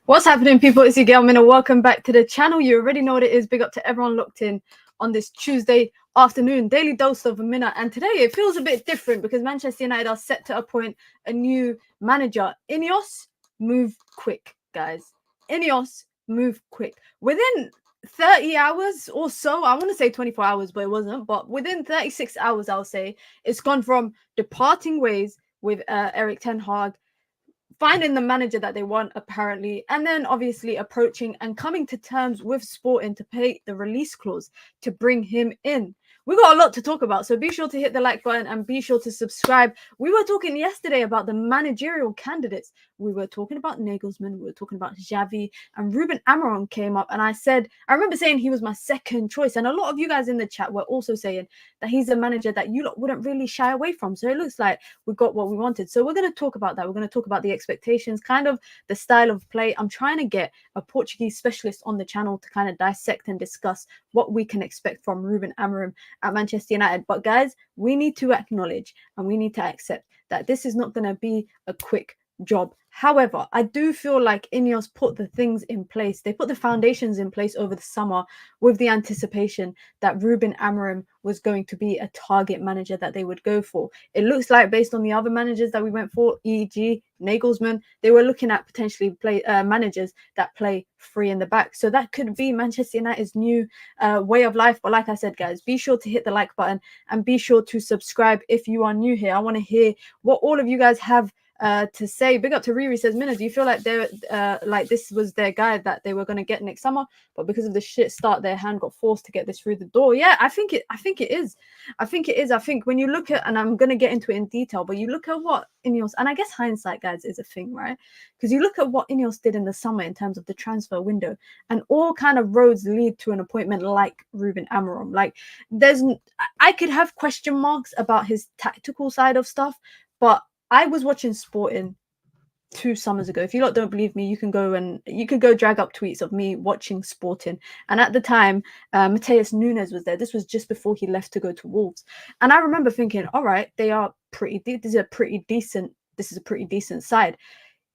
What's happening, people? It's your girl Minna. Welcome back to the channel. You already know what it is. Big up to everyone locked in on this Tuesday afternoon. Daily dose of Minna. And today it feels a bit different because Manchester United are set to appoint a new manager. INEOS, move quick, guys. INEOS, move quick. Within 30 hours or so, I want to say 24 hours, but it wasn't. But within 36 hours, I'll say, it's gone from departing ways with Erik ten Hag, finding the manager that they want, apparently, and then obviously approaching and coming to terms with Sporting to pay the release clause to bring him in. We got a lot to talk about, so be sure to hit the like button and be sure to subscribe. We were talking yesterday about the managerial candidates. We were talking about Nagelsmann, we were talking about Xavi, and Ruben Amorim came up, and I remember saying he was my second choice, and a lot of you guys in the chat were also saying that he's a manager that you lot wouldn't really shy away from. So it looks like we got what we wanted. So we're going to talk about that. We're going to talk about the expectations, kind of the style of play. I'm trying to get a Portuguese specialist on the channel to kind of dissect and discuss what we can expect from Ruben Amorim at Manchester United. But guys, we need to acknowledge and we need to accept that this is not going to be a quick job. However, I do feel like INEOS put the things in place. They put the foundations in place over the summer with the anticipation that Ruben Amorim was going to be a target manager that they would go for. It looks like, based on the other managers that we went for, e.g. Nagelsmann, they were looking at potentially managers that play free in the back. So that could be Manchester United's new way of life. But like I said, guys, be sure to hit the like button and be sure to subscribe if you are new here. I want to hear what all of you guys have to say. Big up to Riri, says, Minna, do you feel like they're like this was their guy that they were going to get next summer, but because of the shit start, their hand got forced to get this through the door? Yeah, I think it is. I think when you look at, and I'm going to get into it in detail, but you look at what INEOS, and I guess hindsight, guys, is a thing, right? Because you look at what INEOS did in the summer in terms of the transfer window, and all kind of roads lead to an appointment like Ruben Amorim. Like, I could have question marks about his tactical side of stuff, but I was watching Sporting 2 summers ago. If you lot don't believe me, you can go drag up tweets of me watching Sporting. And at the time, Mateus Nunes was there. This was just before he left to go to Wolves. And I remember thinking, all right, they are pretty. This is a pretty decent side.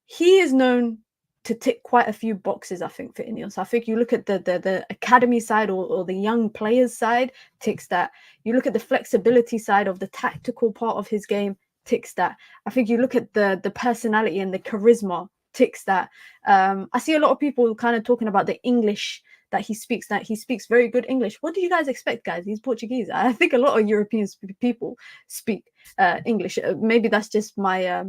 He is known to tick quite a few boxes, I think, for INEOS. I think you look at the academy side or the young players side, ticks that. You look at the flexibility side of the tactical part of his game, ticks that. I think you look at the personality and the charisma, ticks that. I see a lot of people kind of talking about the English that he speaks very good English. What do you guys expect, guys? He's Portuguese. I think a lot of European people speak English. Maybe that's just my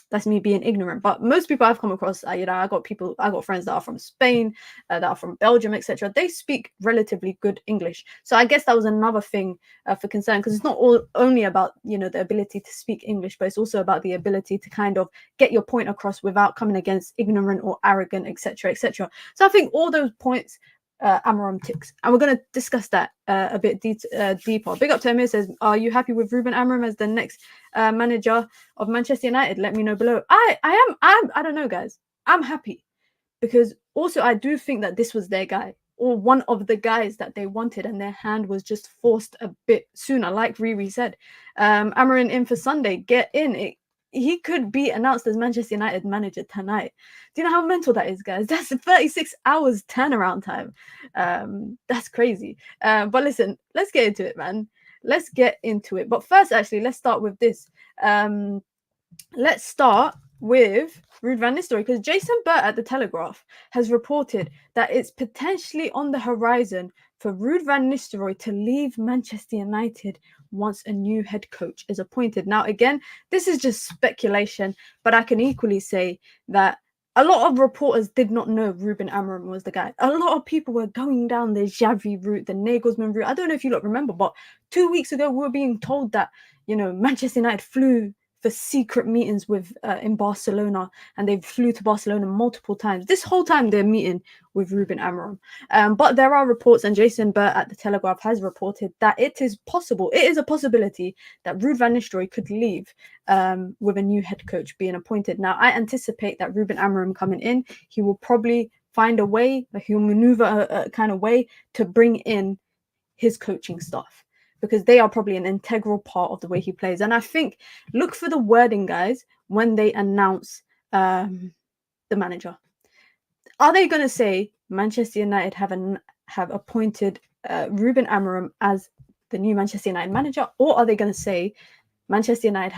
that's me being ignorant, but most people I've come across, I got friends that are from Spain, that are from Belgium, etc. They speak relatively good English. So I guess that was another thing for concern, because it's not only about, you know, the ability to speak English, but it's also about the ability to kind of get your point across without coming against ignorant or arrogant, etc., etc. So I think all those points Amorim ticks, and we're going to discuss that a bit deeper. Big up to Emir, says, are you happy with Ruben Amorim as the next manager of Manchester United? Let me know below. I don't know, guys. I'm happy, because also I do think that this was their guy, or one of the guys that they wanted, and their hand was just forced a bit sooner. Like Riri said, Amorim in for Sunday, get in. He could be announced as Manchester United manager tonight. Do you know how mental that is, guys? That's 36 hours turnaround time. That's crazy. But listen, let's get into it, man. Let's get into it. But first, actually, let's start with this. Let's start with Ruud van Nistelrooy, because Jason Burt at The Telegraph has reported that it's potentially on the horizon for Ruud van Nistelrooy to leave Manchester United once a new head coach is appointed. Now, again, this is just speculation, but I can equally say that a lot of reporters did not know Ruben Amorim was the guy. A lot of people were going down the Xavi route, the Nagelsmann route. I don't know if you lot remember, but 2 weeks ago, we were being told that, you know, Manchester United flew for secret meetings with in Barcelona, and they flew to Barcelona multiple times. This whole time they're meeting with Ruben Amorim. But there are reports, and Jason Burt at The Telegraph has reported that it is a possibility that Ruud van Nistelrooy could leave with a new head coach being appointed. Now, I anticipate that Ruben Amorim coming in, he will probably find a way, he'll maneuver a kind of way to bring in his coaching staff, because they are probably an integral part of the way he plays. And I think, look for the wording, guys, when they announce the manager. Are they going to say Manchester United have appointed Ruben Amorim as the new Manchester United manager, or are they going to say Manchester United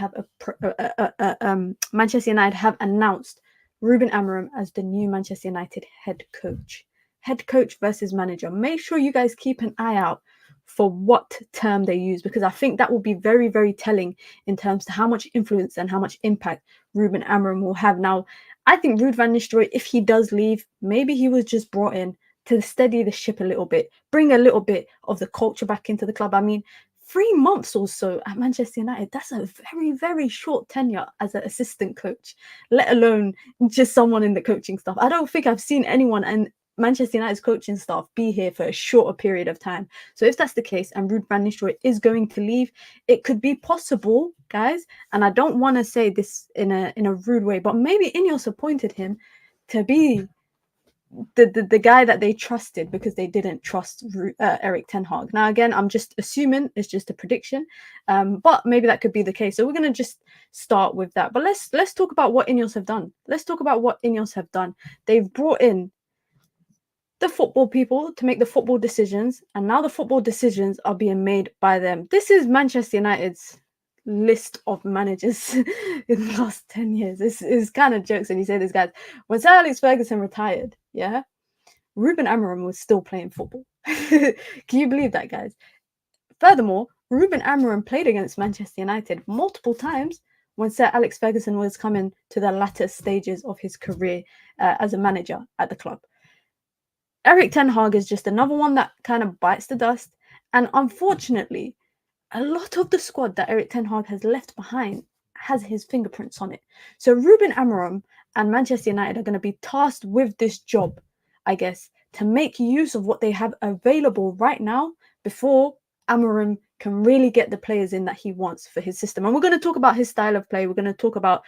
have announced Ruben Amorim as the new Manchester United head coach? Head coach versus manager. Make sure you guys keep an eye out for what term they use, because I think that will be very, very telling in terms to how much influence and how much impact Ruben Amorim will have. Now, I think Ruud van Nistelrooy, if he does leave, maybe he was just brought in to steady the ship a little bit, bring a little bit of the culture back into the club. I mean, 3 months or so at Manchester United, that's a very, very short tenure as an assistant coach, let alone just someone in the coaching staff. I don't think I've seen anyone and Manchester United's coaching staff be here for a shorter period of time. So if that's the case and Ruud van Nistelrooy is going to leave, it could be possible, guys, and I don't want to say this in a rude way, but maybe INEOS appointed him to be the guy that they trusted because they didn't trust Erik ten Hag. Now, again, I'm just assuming, it's just a prediction, but maybe that could be the case. So we're going to just start with that. But let's talk about what INEOS have done. Let's talk about what INEOS have done. They've brought in the football people to make the football decisions, and now the football decisions are being made by them. This is Manchester United's list of managers in the last 10 years. This is kind of jokes when you say this, guys. When Sir Alex Ferguson retired, yeah, Ruben Amorim was still playing football. Can you believe that, guys? Furthermore, Ruben Amorim played against Manchester United multiple times when Sir Alex Ferguson was coming to the latter stages of his career as a manager at the club. Erik ten Hag is just another one that kind of bites the dust. And unfortunately, a lot of the squad that Erik ten Hag has left behind has his fingerprints on it. So Ruben Amorim and Manchester United are going to be tasked with this job, I guess, to make use of what they have available right now before Amorim can really get the players in that he wants for his system. And we're going to talk about his style of play. We're going to talk about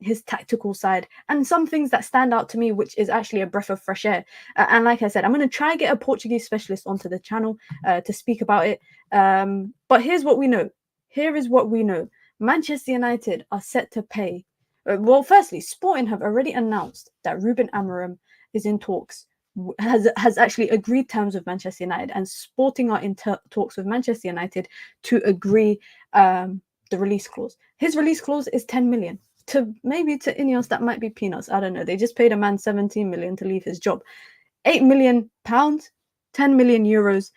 his tactical side and some things that stand out to me, which is actually a breath of fresh air. And like I said, I'm going to try and get a Portuguese specialist onto the channel to speak about it. But here's what we know. Here is what we know. Manchester United are set to pay. Well, firstly, Sporting have already announced that Ruben Amorim is in talks, has actually agreed terms with Manchester United, and Sporting are in talks with Manchester United to agree the release clause. His release clause is 10 million. To INEOS, that might be peanuts. I don't know. They just paid a man 17 million to leave his job. 8 million pounds, 10 million euros.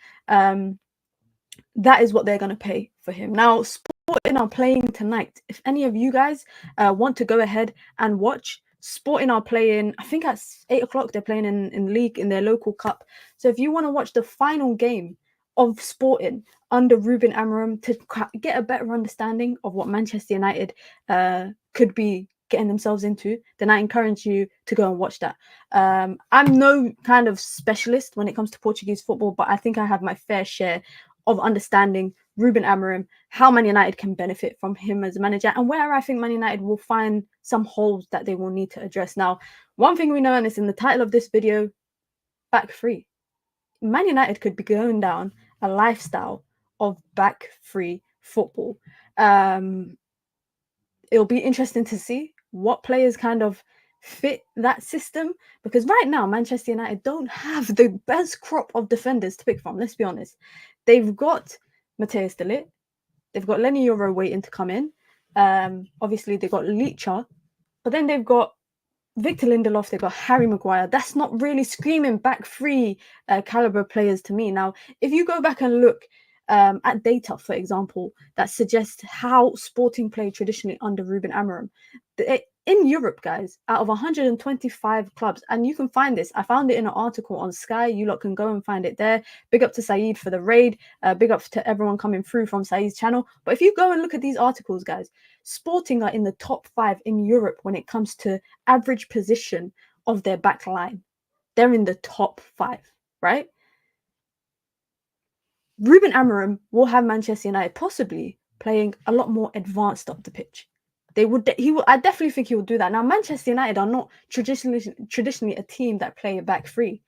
That is what they're going to pay for him. Now, Sporting are playing tonight. If any of you guys want to go ahead and watch, Sporting are playing, I think at 8 o'clock, they're playing in league, in their local cup. So if you want to watch the final game of Sporting under Ruben Amorim to get a better understanding of what Manchester United could be getting themselves into, then I encourage you to go and watch that. I'm no kind of specialist when it comes to Portuguese football, but I think I have my fair share of understanding Ruben Amorim, how Man United can benefit from him as a manager, and where I think Man United will find some holes that they will need to address. Now, one thing we know, and it's in the title of this video, back free. Man United could be going down a lifestyle of back free football. It'll be interesting to see what players kind of fit that system, because right now Manchester United don't have the best crop of defenders to pick from. Let's be honest. They've got Matthias de Ligt, they've got Lenny Yoro waiting to come in. Obviously they've got Licha, but then they've got Victor Lindelof, they've got Harry Maguire. That's not really screaming back free caliber players to me. Now, if you go back and look at data, for example, that suggests how Sporting played traditionally under Ruben Amorim, in Europe, guys, out of 125 clubs, and you can find this, I found it in an article on Sky, you lot can go and find it there. Big up to Saeed for the raid, big up to everyone coming through from Saeed's channel. But if you go and look at these articles, guys, Sporting are in the top 5 in Europe when it comes to average position of their back line. They're in the top 5, right? Ruben Amorim will have Manchester United possibly playing a lot more advanced up the pitch. I definitely think he will do that. Now, Manchester United are not traditionally a team that play back free.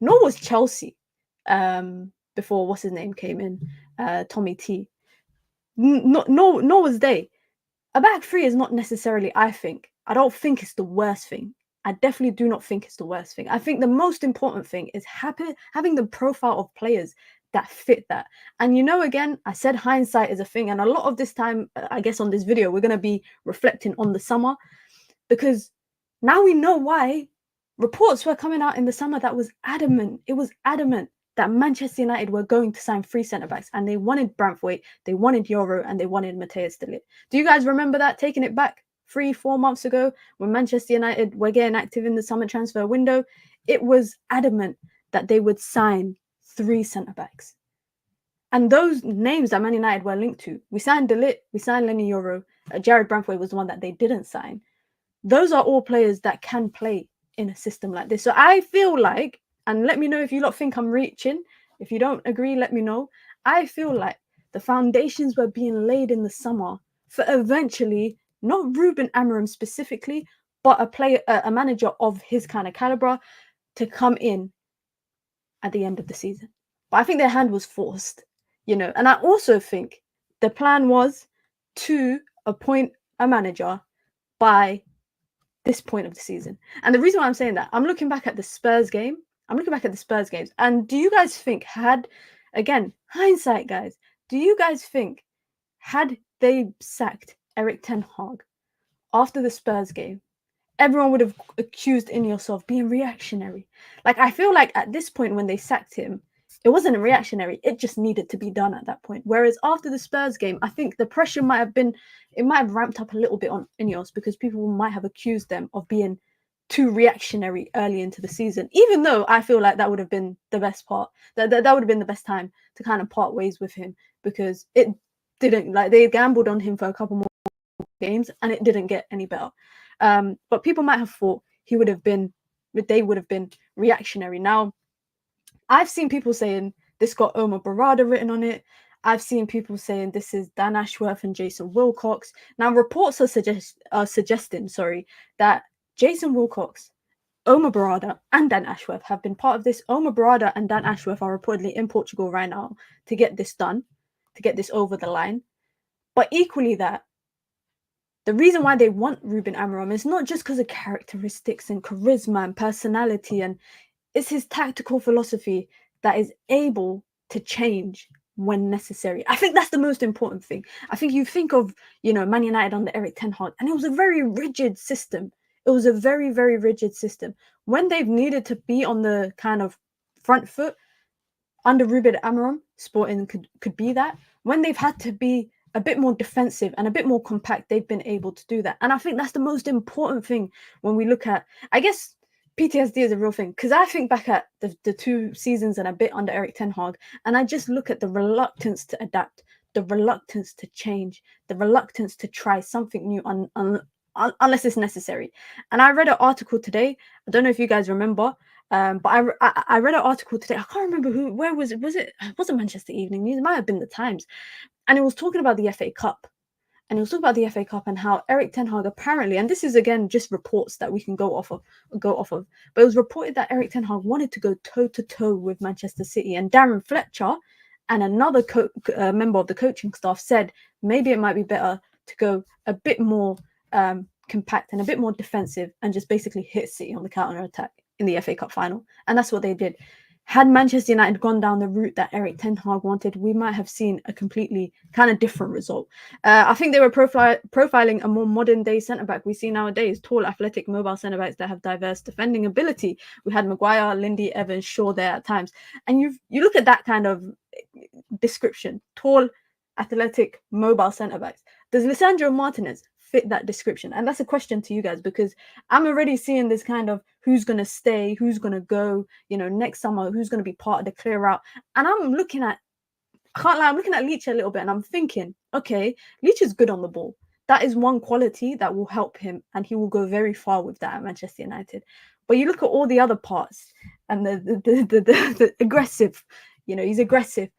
Nor was Chelsea before what's his name came in, Tommy T. Nor was they. A back free is not necessarily, I don't think it's the worst thing I definitely do not think it's the worst thing. I think the most important thing is having the profile of players that fit that. And again, I said hindsight is a thing. And a lot of this time, I guess on this video, we're going to be reflecting on the summer, because now we know why reports were coming out in the summer that was adamant. It was adamant that Manchester United were going to sign 3 centre-backs, and they wanted Branthwaite, they wanted Euro, and they wanted Matthias de Ligt. Do you guys remember that, taking it back 3-4 months ago when Manchester United were getting active in the summer transfer window? It was adamant that they would sign 3 centre-backs. And those names that Man United were linked to, we signed de Ligt, we signed Lenny Euro, Jared Branthwaite was the one that they didn't sign. Those are all players that can play in a system like this. So I feel like, and let me know if you lot think I'm reaching. If you don't agree, let me know. I feel like the foundations were being laid in the summer for eventually, not Ruben Amorim specifically, but a manager of his kind of caliber to come in at the end of the season. But I think their hand was forced, And I also think the plan was to appoint a manager by this point of the season. And the reason why I'm saying that, I'm looking back at the Spurs game. And do you guys think, again, hindsight, guys, do you guys think, had they sacked Erik ten Hag after the Spurs game, everyone would have accused INEOS of being reactionary? Like, I feel like at this point when they sacked him, it wasn't a reactionary. It just needed to be done at that point. Whereas after the Spurs game, I think the pressure might have ramped up a little bit on INEOS, because people might have accused them of being too reactionary early into the season, even though I feel like that would have been the best part. That would have been the best time to kind of part ways with him, because it didn't, like, they gambled on him for a couple more games and it didn't get any better. But people might have thought they would have been reactionary. Now, I've seen people saying this got Omar Barada written on it. I've seen people saying this is Dan Ashworth and Jason Wilcox. Now, reports are suggesting that Jason Wilcox, Omar Barada, and Dan Ashworth have been part of this. Omar Barada and Dan Ashworth are reportedly in Portugal right now to get this done, to get this over the line. But equally, that the reason why they want Ruben Amorim is not just because of characteristics and charisma and personality, and it's his tactical philosophy that is able to change when necessary. I think that's the most important thing. I think you think of, Man United under Erik ten Hag, and it was a very rigid system. It was a very, very rigid system. When they've needed to be on the kind of front foot, under Ruben Amorim, Sporting could be that. When they've had to be a bit more defensive and a bit more compact, they've been able to do that. And I think that's the most important thing when we look at, I guess, PTSD is a real thing, because I think back at the 2 seasons and a bit under Erik ten Hag, and I just look at the reluctance to adapt, the reluctance to change, the reluctance to try something new unless it's necessary. And I read an article today. I don't know if you guys remember, but I read an article today. I can't remember where was it? It wasn't Manchester Evening News. It might have been the Times. And it was talking about the FA Cup. And it was talking about the FA Cup and how Erik ten Hag apparently, and this is again just reports that we can go off of, but it was reported that Erik ten Hag wanted to go toe-to-toe with Manchester City, and Darren Fletcher and another member of the coaching staff said maybe it might be better to go a bit more compact and a bit more defensive and just basically hit City on the counter-attack in the FA Cup final. And that's what they did. Had Manchester United gone down the route that Erik ten Hag wanted, we might have seen a completely kind of different result. I think they were profiling a more modern day centre-back we see nowadays, tall, athletic, mobile centre-backs that have diverse defending ability. We had Maguire, Lindy, Evans, Shaw there at times. And you look at that kind of description, tall, athletic, mobile centre-backs. Does Lisandro Martinez fit that description? And that's a question to you guys, because I'm already seeing this kind of who's going to stay, who's going to go, next summer, who's going to be part of the clear out. And I'm looking at Leach a little bit, and I'm thinking, okay, Leach is good on the ball. That is one quality that will help him, and he will go very far with that at Manchester United. But you look at all the other parts, and the aggressive, he's aggressive.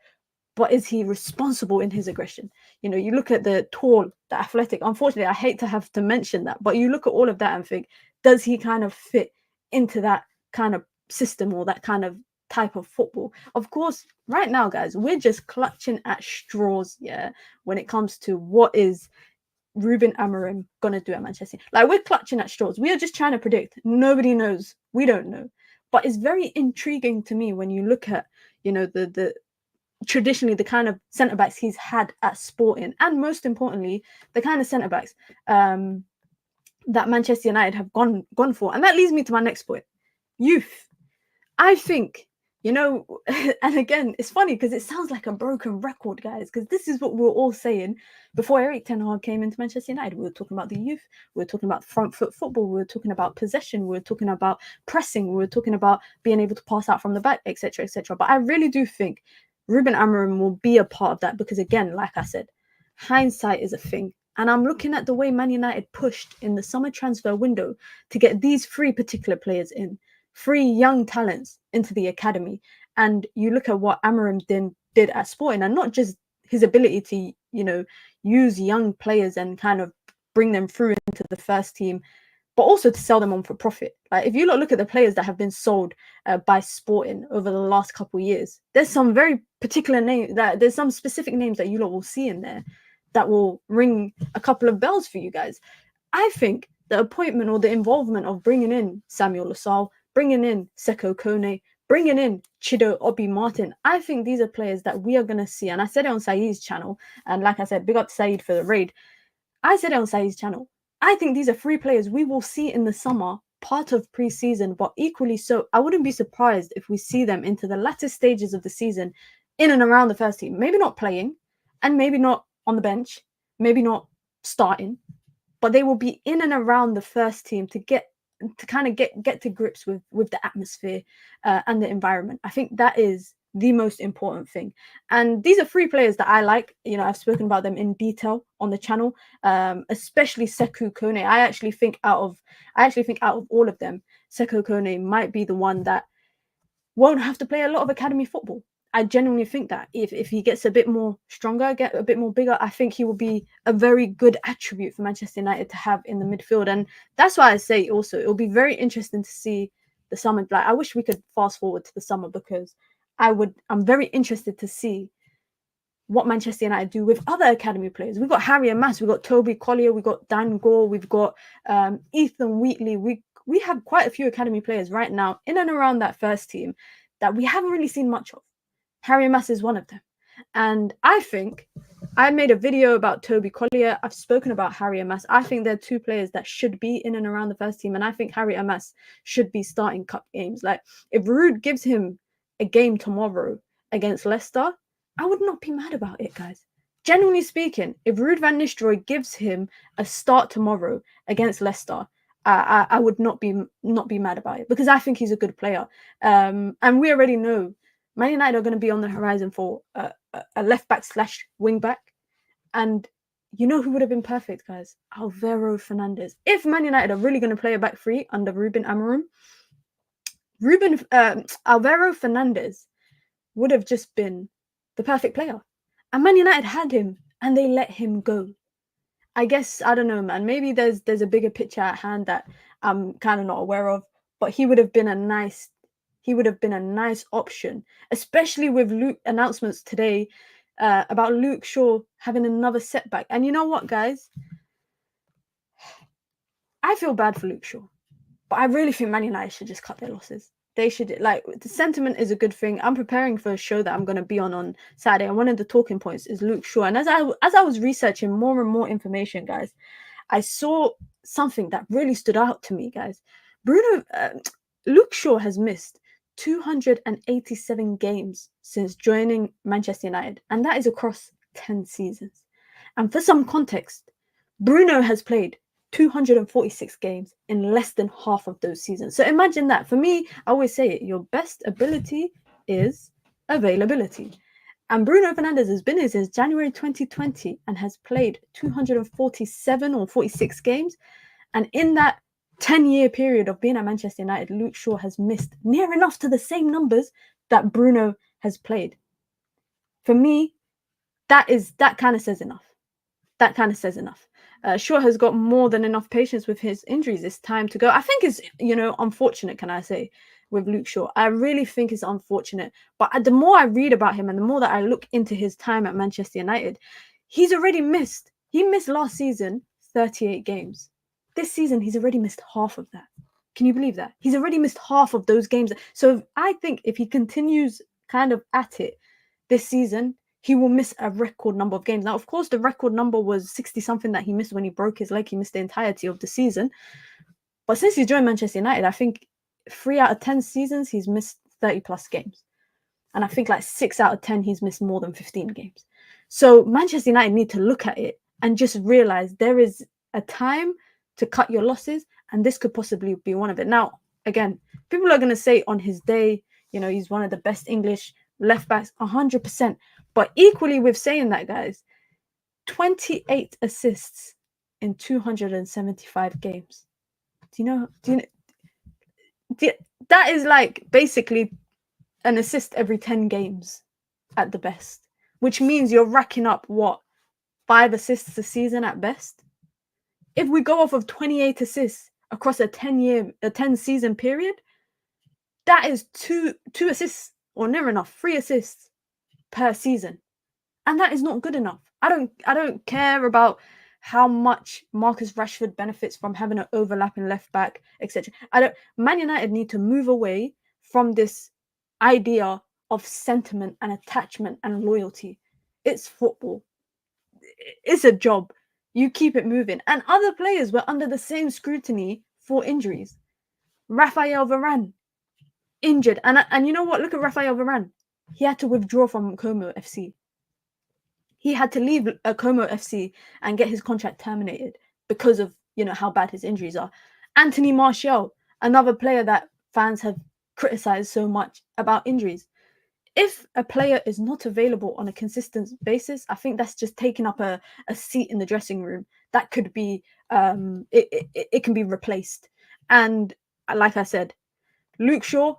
But is he responsible in his aggression? You look at the tall, the athletic. Unfortunately, I hate to have to mention that, but you look at all of that and think, does he kind of fit into that kind of system or that kind of type of football? Of course, right now, guys, we're just clutching at straws, when it comes to what is Ruben Amorim gonna do at Manchester? Like, we're clutching at straws. We are just trying to predict. Nobody knows. We don't know. But it's very intriguing to me when you look at, you know, the traditionally the kind of centre backs he's had at Sporting, and most importantly, the kind of centre backs that Manchester United have gone for. And that leads me to my next point: youth. I think, you know, and again, it's funny because it sounds like a broken record, guys, because this is what we were all saying before Erik ten Hag came into Manchester United. We were talking about the youth, we were talking about front foot football, we were talking about possession, we were talking about pressing, we were talking about being able to pass out from the back, etc., etc. But I really do think Ruben Amorim will be a part of that because, again, like I said, hindsight is a thing. And I'm looking at the way Man United pushed in the summer transfer window to get these three particular players in. 3 young talents into the academy, and you look at what Amorim did at Sporting, and not just his ability to, you know, use young players and kind of bring them through into the first team, but also to sell them on for profit. Like, if you look at the players that have been sold by Sporting over the last couple of years, there's some very particular names, that there's some specific names that you lot will see in there that will ring a couple of bells for you guys. I think the appointment or the involvement of bringing in Samuel Lasal, bringing in Seko Kone, bringing in Chido Obi Martin, I think these are players that we are going to see. And I said it on Saeed's channel. And like I said, big up to Saeed for the raid. I said it on Saeed's channel. I think these are 3 players we will see in the summer, part of pre-season, but equally so, I wouldn't be surprised if we see them into the latter stages of the season in and around the first team. Maybe not playing, and maybe not on the bench, maybe not starting, but they will be in and around the first team to get to grips with the atmosphere and the environment. I think that is the most important thing. And these are 3 players that I like. You know, I've spoken about them in detail on the channel, especially Seko Kone. I actually think out of all of them, Seko Kone might be the one that won't have to play a lot of academy football. I genuinely think that if he gets a bit more stronger, get a bit more bigger, I think he will be a very good attribute for Manchester United to have in the midfield. And that's why I say also, it'll be very interesting to see the summer. Like, I wish we could fast forward to the summer, because I'm very interested to see what Manchester United do with other academy players. We've got Harry and Mass, we've got Toby Collier, we've got Dan Gore, we've got Ethan Wheatley. We have quite a few academy players right now in and around that first team that we haven't really seen much of. Harry Mass is one of them. And I think I made a video about Toby Collier. I've spoken about Harry Mass. I think they're 2 players that should be in and around the first team. And I think Harry Mass should be starting cup games. Like, if Ruud gives him a game tomorrow against Leicester, I would not be mad about it, guys. Genuinely speaking, if Ruud van Nistelrooy gives him a start tomorrow against Leicester, I would not be mad about it, because I think he's a good player. And we already know Man United are going to be on the horizon for a left back / wing back. And you know who would have been perfect, guys? Alvaro Fernandez. If Man United are really going to play a back 3 under Ruben Amorim, Alvaro Fernandez would have just been the perfect player. And Man United had him, and they let him go. I guess, I don't know, man. Maybe there's a bigger picture at hand that I'm kind of not aware of. But he would have been a nice option, especially with Luke announcements today about Luke Shaw having another setback. And you know what, guys? I feel bad for Luke Shaw, but I really think Man United should just cut their losses. They should, like, the sentiment is a good thing. I'm preparing for a show that I'm going to be on Saturday, and one of the talking points is Luke Shaw. And as I was researching more and more information, guys, I saw something that really stood out to me, guys. Luke Shaw has missed 287 games since joining Manchester United, and that is across 10 seasons. And for some context, Bruno has played 246 games in less than half of those seasons. So imagine that. For me, I always say it, your best ability is availability. And Bruno Fernandes has been here since January 2020 and has played 247 or 46 games. And in that 10-year period of being at Manchester United, Luke Shaw has missed near enough to the same numbers that Bruno has played. For me, that kind of says enough. That kind of says enough. Shaw has got more than enough patience with his injuries. It's time to go. I think it's, unfortunate, can I say, with Luke Shaw. I really think it's unfortunate. But the more I read about him and the more that I look into his time at Manchester United, he's already missed He missed last season 38 games. This season, he's already missed half of that. Can you believe that? He's already missed half of those games. So I think if he continues kind of at it this season, he will miss a record number of games. Now, of course, the record number was 60-something that he missed when he broke his leg. He missed the entirety of the season. But since he's joined Manchester United, I think 3 out of 10 seasons, he's missed 30-plus games. And I think like 6 out of 10, he's missed more than 15 games. So Manchester United need to look at it and just realize there is a time to cut your losses, and this could possibly be one of it. Now, again, people are going to say on his day, he's one of the best English left backs, 100%. But equally with saying that, guys, 28 assists in 275 games. That is like basically an assist every 10 games at the best, which means you're racking up 5 assists a season at best. If we go off of 28 assists across a 10 season period, that is two assists or near enough, 3 assists per season. And that is not good enough. I don't care about how much Marcus Rashford benefits from having an overlapping left back, etc. Man United need to move away from this idea of sentiment and attachment and loyalty. It's football. It's a job. You keep it moving. And other players were under the same scrutiny for injuries. Raphael Varane, injured. And you know what? Look at Raphael Varane. He had to withdraw from Como FC. He had to leave Como FC and get his contract terminated because of, how bad his injuries are. Anthony Martial, another player that fans have criticized so much about injuries. If a player is not available on a consistent basis, I think that's just taking up a seat in the dressing room. That could be, it can be replaced. And like I said, Luke Shaw,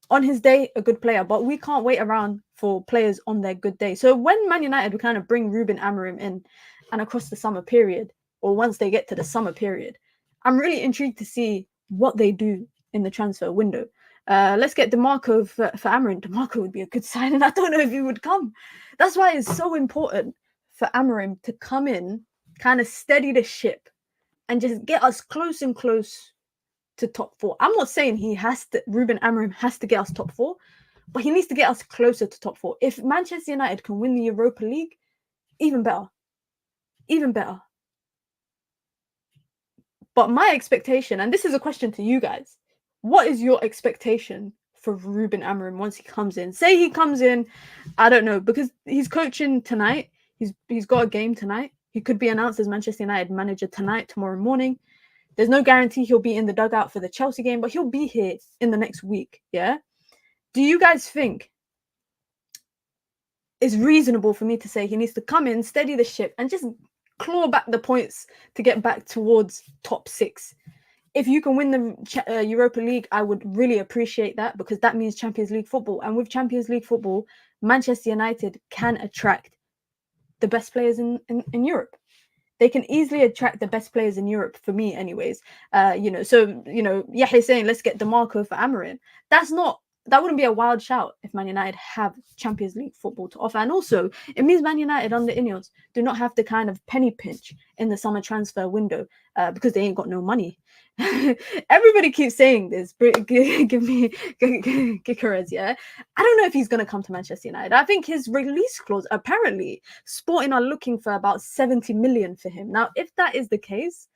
on his day, a good player, but we can't wait around for players on their good day. So when Man United will kind of bring Ruben Amorim in and across the summer period, or once they get to the summer period, I'm really intrigued to see what they do in the transfer window. Let's get DeMarco for Amorim. DeMarco would be a good signing. I don't know if he would come. That's why it's so important for Amorim to come in, kind of steady the ship, and just get us close and close to top 4. I'm not saying Ruben Amorim has to get us top 4, but he needs to get us closer to top 4. If Manchester United can win the Europa League, even better. Even better. But my expectation, and this is a question to you guys, what is your expectation for Ruben Amorim once he comes in? Say he comes in, I don't know, because he's coaching tonight. He's got a game tonight. He could be announced as Manchester United manager tonight, tomorrow morning. There's no guarantee he'll be in the dugout for the Chelsea game, but he'll be here in the next week, yeah? Do you guys think it's reasonable for me to say he needs to come in, steady the ship, and just claw back the points to get back towards top 6? If you can win the Europa League, I would really appreciate that, because that means Champions League football. And with Champions League football, Manchester United can attract the best players in Europe. They can easily attract the best players in Europe, for me anyways. Yahya saying, let's get DeMarco for Amorim. That wouldn't be a wild shout if Man United have Champions League football to offer. And also, it means Man United under INEOS do not have to kind of penny pinch in the summer transfer window because they ain't got no money. Everybody keeps saying this. Give me Gikerez, yeah? I don't know if he's going to come to Manchester United. I think his release clause, apparently, Sporting are looking for about 70 million for him. Now, if that is the case,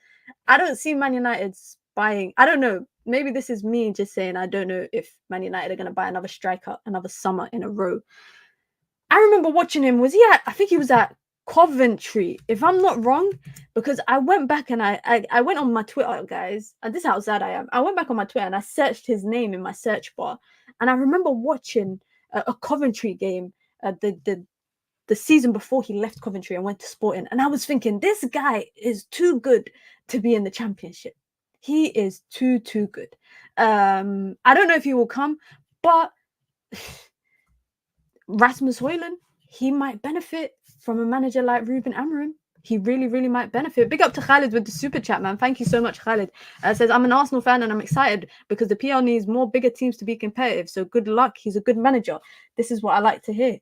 I don't see Man United buying. I don't know. Maybe this is me just saying I don't know if Man United are going to buy another striker another summer in a row. I remember watching him. I think he was at Coventry, if I'm not wrong, because I went back and I went on my Twitter, guys, and this is how sad I am. I went back on my Twitter and I searched his name in my search bar, and I remember watching a Coventry game the season before he left Coventry and went to Sporting, and I was thinking, this guy is too good to be in the Championship. He is too good. I don't know if he will come, but Rasmus Højlund, he might benefit from a manager like Ruben Amorim. He really, really might benefit. Big up to Khalid with the super chat, man. Thank you so much, Khalid. Says, I'm an Arsenal fan and I'm excited because the PL needs more bigger teams to be competitive. So good luck. He's a good manager. This is what I like to hear.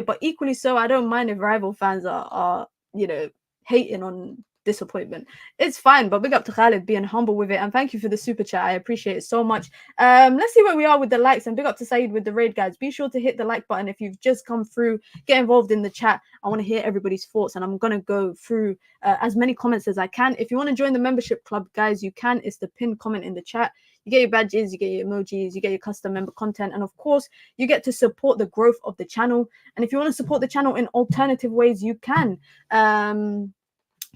But equally so, I don't mind if rival fans are hating on disappointment. It's fine, but big up to Khalid being humble with it, and thank you for the super chat. I appreciate it so much. Let's see where we are with the likes, and big up to Saeed with the raid, guys. Be sure to hit the like button if you've just come through. Get involved in the chat. I want to hear everybody's thoughts, and I'm gonna go through as many comments as I can. If you want to join the membership club, guys, you can. It's the pinned comment in the chat. You get your badges, you get your emojis, you get your custom member content, and of course, you get to support the growth of the channel. And if you want to support the channel in alternative ways, you can.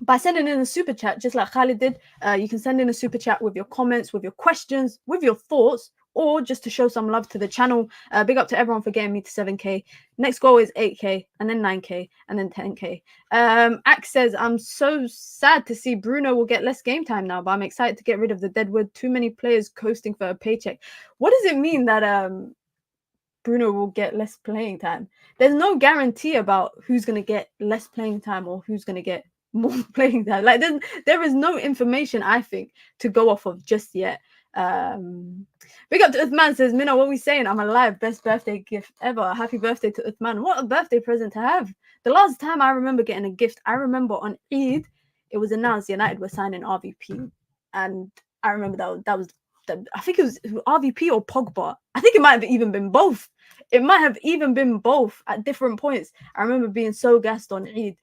By sending in a super chat, just like Khalid did. You can send in a super chat with your comments, with your questions, with your thoughts, or just to show some love to the channel. Big up to everyone for getting me to 7K. Next goal is 8K, and then 9K, and then 10K. Axe says, I'm so sad to see Bruno will get less game time now, but I'm excited to get rid of the deadwood. Too many players coasting for a paycheck. What does it mean that Bruno will get less playing time? There's no guarantee about who's going to get less playing time or who's going to get more playing time. Like there is no information, I think, to go off of just yet. Big up to Uthman, says, Mina, what are we saying? I'm alive. Best birthday gift ever. Happy birthday to Uthman. What a birthday present to have. The last time I remember getting a gift, I remember on Eid, it was announced United were signing RVP. And I remember that was I think it was RVP or Pogba. I think it might have even been both. It might have even been both at different points. I remember being so gassed on Eid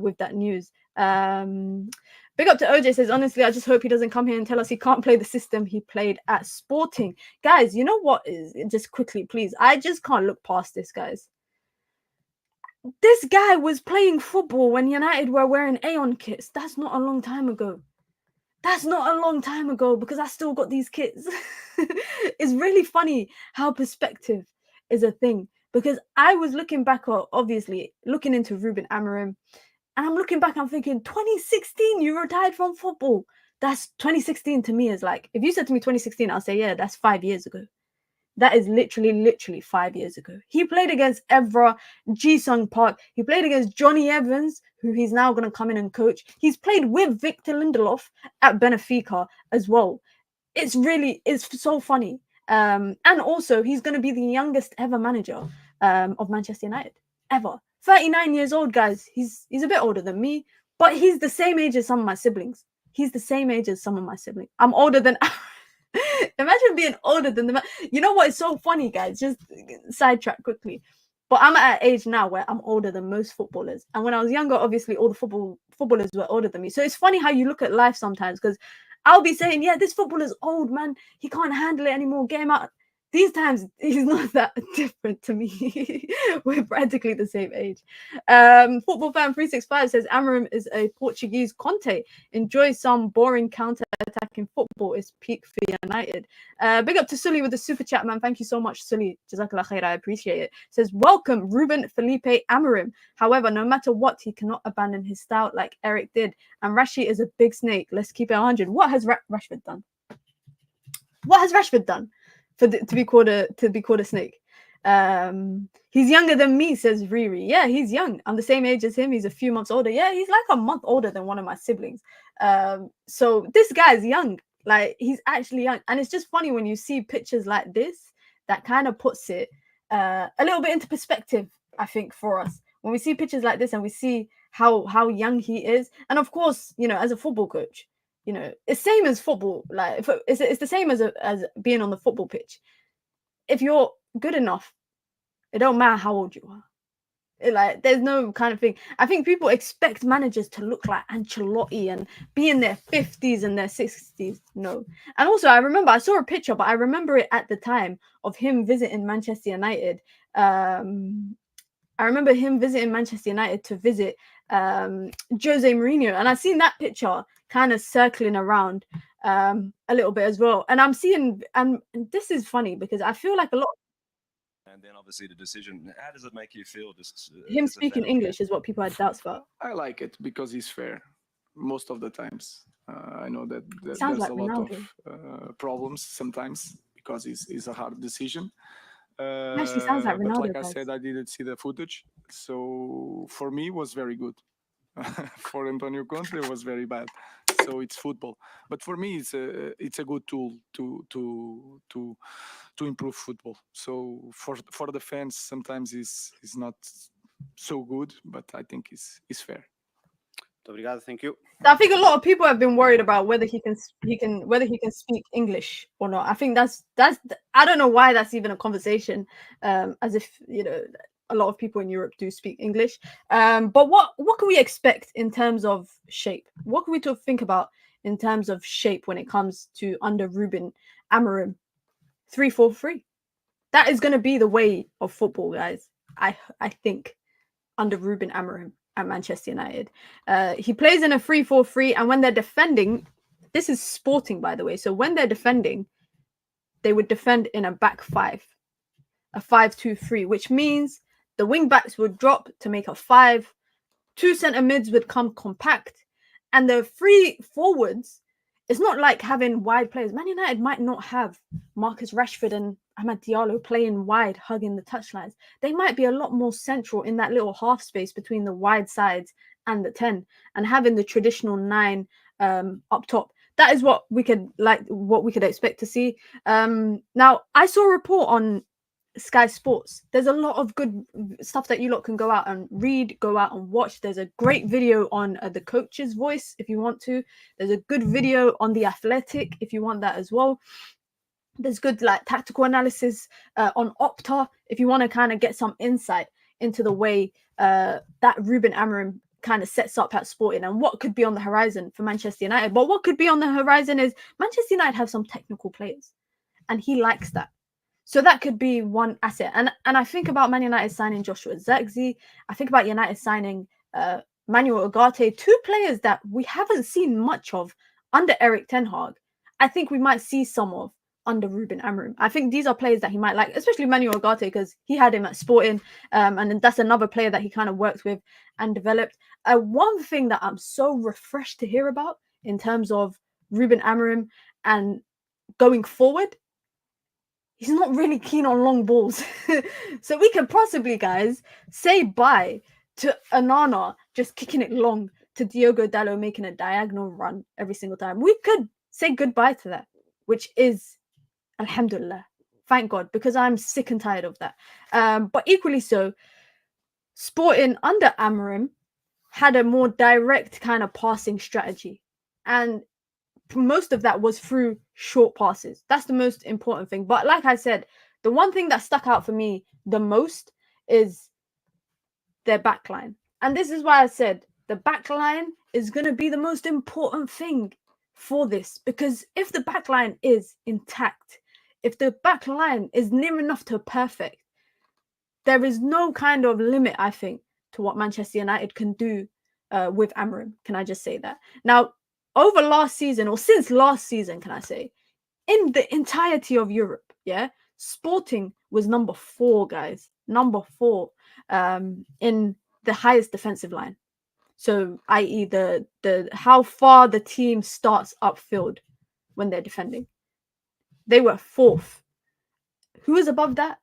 with that news. Big up to OJ, says, honestly, I just hope he doesn't come here and tell us he can't play the system he played at Sporting. Guys, you know what is, just quickly, please, I just can't look past this, guys. This guy was playing football when United were wearing Aeon kits. That's not a long time ago. That's not a long time ago, because I still got these kits. It's really funny how perspective is a thing, because I was looking back, obviously looking into Ruben Amorim, and I'm looking back, I'm thinking 2016 you retired from football. That's 2016 to me is like, if you said to me 2016, I'll say, yeah, that's 5 years ago. That is literally 5 years ago. He played against Evra, Ji-sung Park. He played against Johnny Evans, who he's now going to come in and coach. He's played with Victor Lindelof at Benfica as well. It's so funny. And also, he's going to be the youngest ever manager of Manchester United, ever. 39 years old, guys. He's a bit older than me, but he's the same age as some of my siblings. He's the same age as some of my siblings. I'm older than... Imagine being older than the man. You know what? It's so funny, guys. Just sidetrack quickly. But I'm at an age now where I'm older than most footballers. And when I was younger, obviously, all the footballers were older than me. So it's funny how you look at life sometimes, because I'll be saying, yeah, this footballer's old, man. He can't handle it anymore. Get him out. These times, he's not that different to me. We're practically the same age. Football fan 365 says, Amorim is a Portuguese Conte. Enjoy some boring counter-attacking football. Is peak for United. Big up to Sully with the super chat, man. Thank you so much, Sully. Jazakallah khair. I appreciate it. Says, welcome, Ruben Felipe Amorim. However, no matter what, he cannot abandon his style like Eric did. And Rashi is a big snake. Let's keep it 100. What has Rashford done? What has Rashford done to be called a snake? He's younger than me, says Riri. Yeah, he's young. I'm the same age as him. He's a few months older. Yeah, he's like a month older than one of my siblings. So this guy's young. Like, he's actually young. And it's just funny when you see pictures like this, that kind of puts it a little bit into perspective, I think, for us. When we see pictures like this and we see how young he is. And of course, you know, as a football coach, you know, it's same as football. Like, it's the same as being on the football pitch. If you're good enough, it don't matter how old you are. Like, there's no kind of thing. I think people expect managers to look like Ancelotti and be in their 50s and their 60s. No. And also, I saw a picture, but I remember it at the time of him visiting Manchester United. I remember him visiting Manchester United to visit Jose Mourinho, and I seen that picture kind of circling around a little bit as well. And I'm seeing, and this is funny because I feel like a lot. And then obviously the decision. How does it make you feel? Just Him speaking English is what people had doubts about. I like it because he's fair most of the times. I know that there's like a lot Ronaldo. of problems sometimes because it's a hard decision. Actually sounds like But Ronaldo, like I guys. said, I didn't see the footage, so for me it was very good. For Antonio Conte, it was very bad. So it's football, but for me it's a good tool to improve football. So for the fans, sometimes it's not so good, but I think it's fair. Obrigado, thank you. I think a lot of people have been worried about whether he can speak English or not. I think that's I don't know why that's even a conversation. As if a lot of people in Europe do speak English. But what can we expect in terms of shape? What can we think about in terms of shape when it comes to under Ruben Amorim? 3-4-3. That is going to be the way of football, guys. I think under Ruben Amorim at Manchester United. He plays in a 3-4-3, and when they're defending, this is Sporting, by the way. So when they're defending, they would defend in a back five, a 5-2-3, which means the wing backs would drop to make a 5. 2 centre mids would come compact, and the 3 forwards. It's not like having wide players. Man United might not have Marcus Rashford and Amad Diallo playing wide, hugging the touchlines. They might be a lot more central in that little half space between the wide sides and the 10, and having the traditional 9 up top. That is what we could expect to see. Now, I saw a report on Sky Sports. There's a lot of good stuff that you lot can go out and read, go out and watch. There's a great video on the coach's voice if you want to. There's a good video on The Athletic if you want that as well. There's good tactical analysis on Opta if you want to kind of get some insight into the way that Ruben Amorim kind of sets up at Sporting and what could be on the horizon for Manchester United. But what could be on the horizon is Manchester United have some technical players, and he likes that. So that could be one asset. And I think about Man United signing Joshua Zirkzee. I think about United signing Manuel Ugarte, 2 players that we haven't seen much of under Eric Ten Hag. I think we might see some of under Ruben Amorim. I think these are players that he might like, especially Manuel Ugarte, because he had him at Sporting. And that's another player that he kind of worked with and developed. One thing that I'm so refreshed to hear about in terms of Ruben Amorim and going forward, he's not really keen on long balls. So we could possibly, guys, say bye to Onana just kicking it long, to Diogo Dalot making a diagonal run every single time. We could say goodbye to that, which is, alhamdulillah, thank God, because I'm sick and tired of that. But equally so, Sporting under Amorim had a more direct kind of passing strategy. And most of that was through short passes. That's the most important thing. But like I said, the one thing that stuck out for me the most is their backline. And this is why I said the backline is going to be the most important thing for this. Because if the backline is intact, if the backline is near enough to perfect, there is no kind of limit, I think, to what Manchester United can do with Amorim. Can I just say that? Now, over last season, or since last season, can I say, in the entirety of Europe, Sporting was number 4, guys. Number 4 in the highest defensive line. So, i.e. the how far the team starts upfield when they're defending. They were 4th. Who is above that?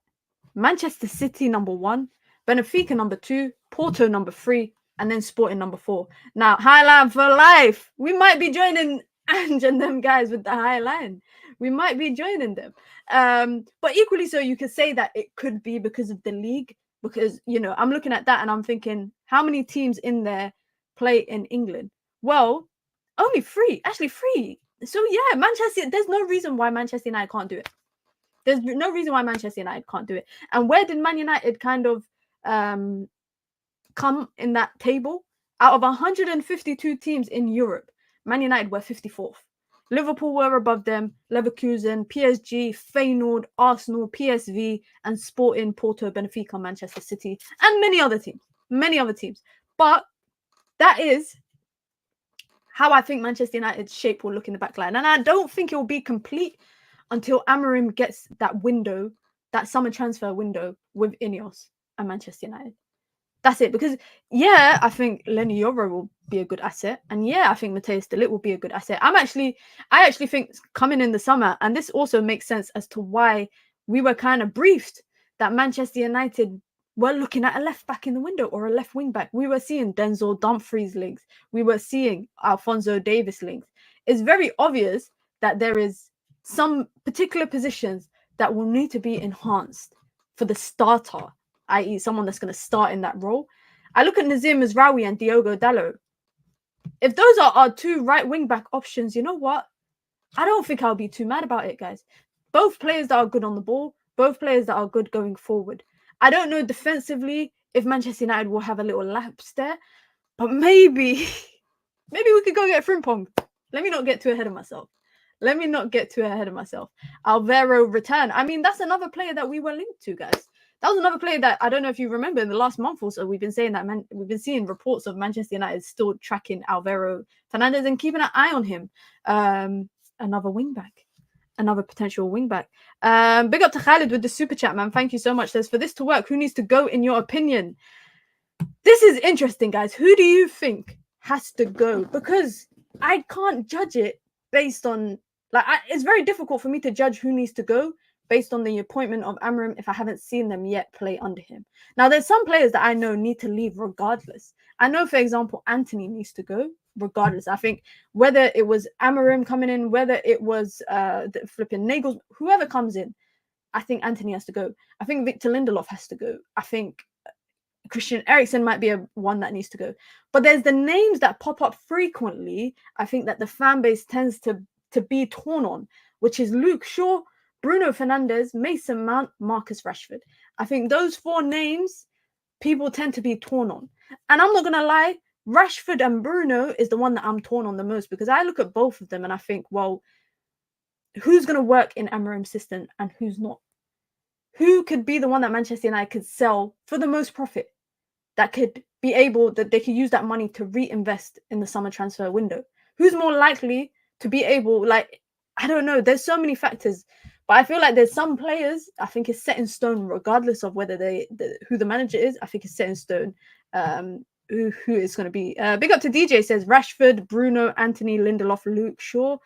Manchester City number 1, Benfica number 2, Porto number 3, and then Sporting number 4. Now, high line for life. We might be joining Ange and them guys with the high line. We might be joining them. But equally so, you could say that it could be because of the league. Because, I'm looking at that and I'm thinking, how many teams in there play in England? Well, only 3. Actually, 3. So, yeah, Manchester, there's no reason why Manchester United can't do it. There's no reason why Manchester United can't do it. And where did Man United kind of come in that table? Out of 152 teams in Europe, Man United were 54th. Liverpool were above them, Leverkusen, PSG, Feyenoord, Arsenal, PSV, and Sporting, Porto, Benfica, Manchester City, and many other teams. But that is how I think Manchester United's shape will look in the back line. And I don't think it will be complete until Amorim gets that window, that summer transfer window with INEOS and Manchester United. That's it. Because, I think Lenny Yoro will be a good asset. And I think Matthias de Ligt will be a good asset. I actually think coming in the summer, and this also makes sense as to why we were kind of briefed that Manchester United were looking at a left back in the window or a left wing back. We were seeing Denzel Dumfries links. We were seeing Alphonso Davies links. It's very obvious that there is some particular positions that will need to be enhanced for the starter, i.e. someone that's going to start in that role. I look at Nazim Mazraoui and Diogo Dalot. if those are our two right wing back options, you know what? I don't think I'll be too mad about it, guys. Both players that are good on the ball, both players that are good going forward. I don't know defensively if Manchester United will have a little lapse there, but maybe we could go get Frimpong. Let me not get too ahead of myself. Alvaro return. I mean, that's another player that we were linked to, guys. That was another player that I don't know if you remember in the last month or so. We've been saying that we've been seeing reports of Manchester United still tracking Alvaro Fernandez and keeping an eye on him. Another potential wing back. Big up to Khalid with the super chat, man. Thank you so much. Says, for this to work, who needs to go in your opinion? This is interesting, guys. Who do you think has to go? Because I can't judge it based on it's very difficult for me to judge who needs to go based on the appointment of Amorim if I haven't seen them yet play under him. Now, there's some players that I know need to leave regardless. I know, for example, Anthony needs to go regardless. I think whether it was Amorim coming in, whether it was the flipping Nagels, whoever comes in, I think Anthony has to go. I think Victor Lindelof has to go. I think Christian Eriksen might be one that needs to go. But there's the names that pop up frequently, I think, that the fan base tends to be torn on, which is Luke Shaw, Bruno Fernandes, Mason Mount, Marcus Rashford. I think those 4 names people tend to be torn on. And I'm not going to lie, Rashford and Bruno is the one that I'm torn on the most, because I look at both of them and I think, well, who's going to work in Amorim's system and who's not? Who could be the one that Manchester United could sell for the most profit, that could be able, that they could use that money to reinvest in the summer transfer window? Who's more likely to be able, I don't know, there's so many factors, but I feel like there's some players I think is set in stone regardless of whether who the manager is. I think it's set in stone who it's going to be. Big up to DJ, says Rashford, Bruno, Anthony, Lindelof, Luke Shaw.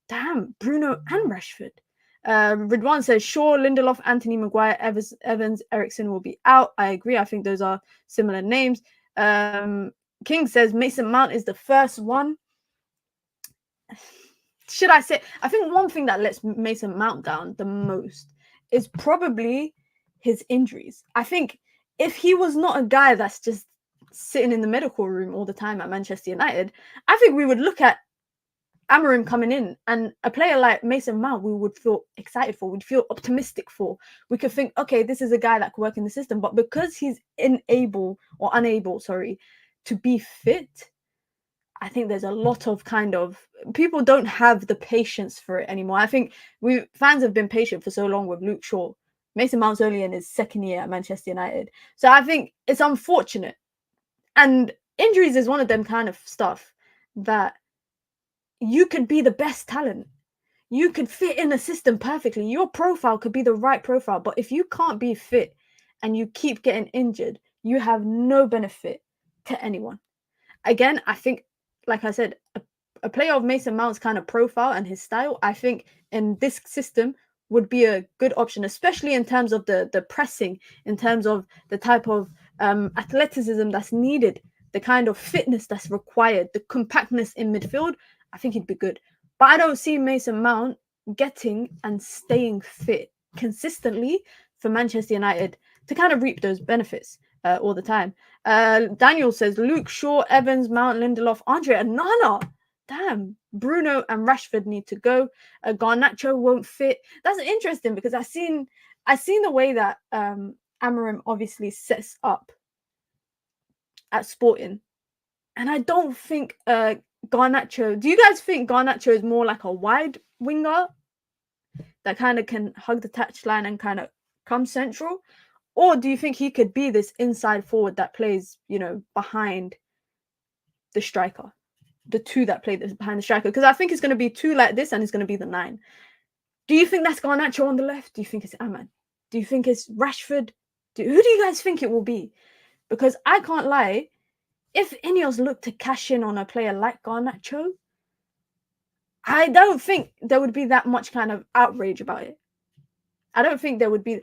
Damn, Bruno and Rashford. Ridwan says Shaw, Lindelof, Anthony, Maguire, Evans, Eriksen will be out. I agree. I think those are similar names. King says Mason Mount is the first one. Should I say? I think one thing that lets Mason Mount down the most is probably his injuries. I think if he was not a guy that's just sitting in the medical room all the time at Manchester United, I think we would look at Amorim coming in, and a player like Mason Mount we would feel excited for, we'd feel optimistic for. We could think, okay, this is a guy that could work in the system. But because he's unable to be fit, I think there's a lot of people don't have the patience for it anymore. I think fans have been patient for so long with Luke Shaw. Mason Mount's only in his 2nd year at Manchester United. So I think it's unfortunate. And injuries is one of them kind of stuff that you could be the best talent. You could fit in a system perfectly. Your profile could be the right profile. But if you can't be fit and you keep getting injured, you have no benefit to anyone. Again, I think, like I said, a player of Mason Mount's kind of profile and his style, I think in this system would be a good option, especially in terms of the pressing, in terms of the type of athleticism that's needed, the kind of fitness that's required, the compactness in midfield. I think he'd be good. But I don't see Mason Mount getting and staying fit consistently for Manchester United to kind of reap those benefits all the time. Daniel says Luke Shaw, Evans, Mount, Lindelof, Andre and Nana. Damn, Bruno and Rashford need to go. Garnacho won't fit. That's interesting because I seen the way that Amorim obviously sets up at Sporting, and I don't think Garnacho. Do you guys think Garnacho is more like a wide winger that kind of can hug the touchline and kind of come central? Or do you think he could be this inside forward that plays, behind the striker? The two that play behind the striker? Because I think it's going to be two like this and it's going to be the 9. Do you think that's Garnacho on the left? Do you think it's Ahmad? Do you think it's Rashford? Who do you guys think it will be? Because I can't lie, if INEOS look to cash in on a player like Garnacho, I don't think there would be that much kind of outrage about it. I don't think there would be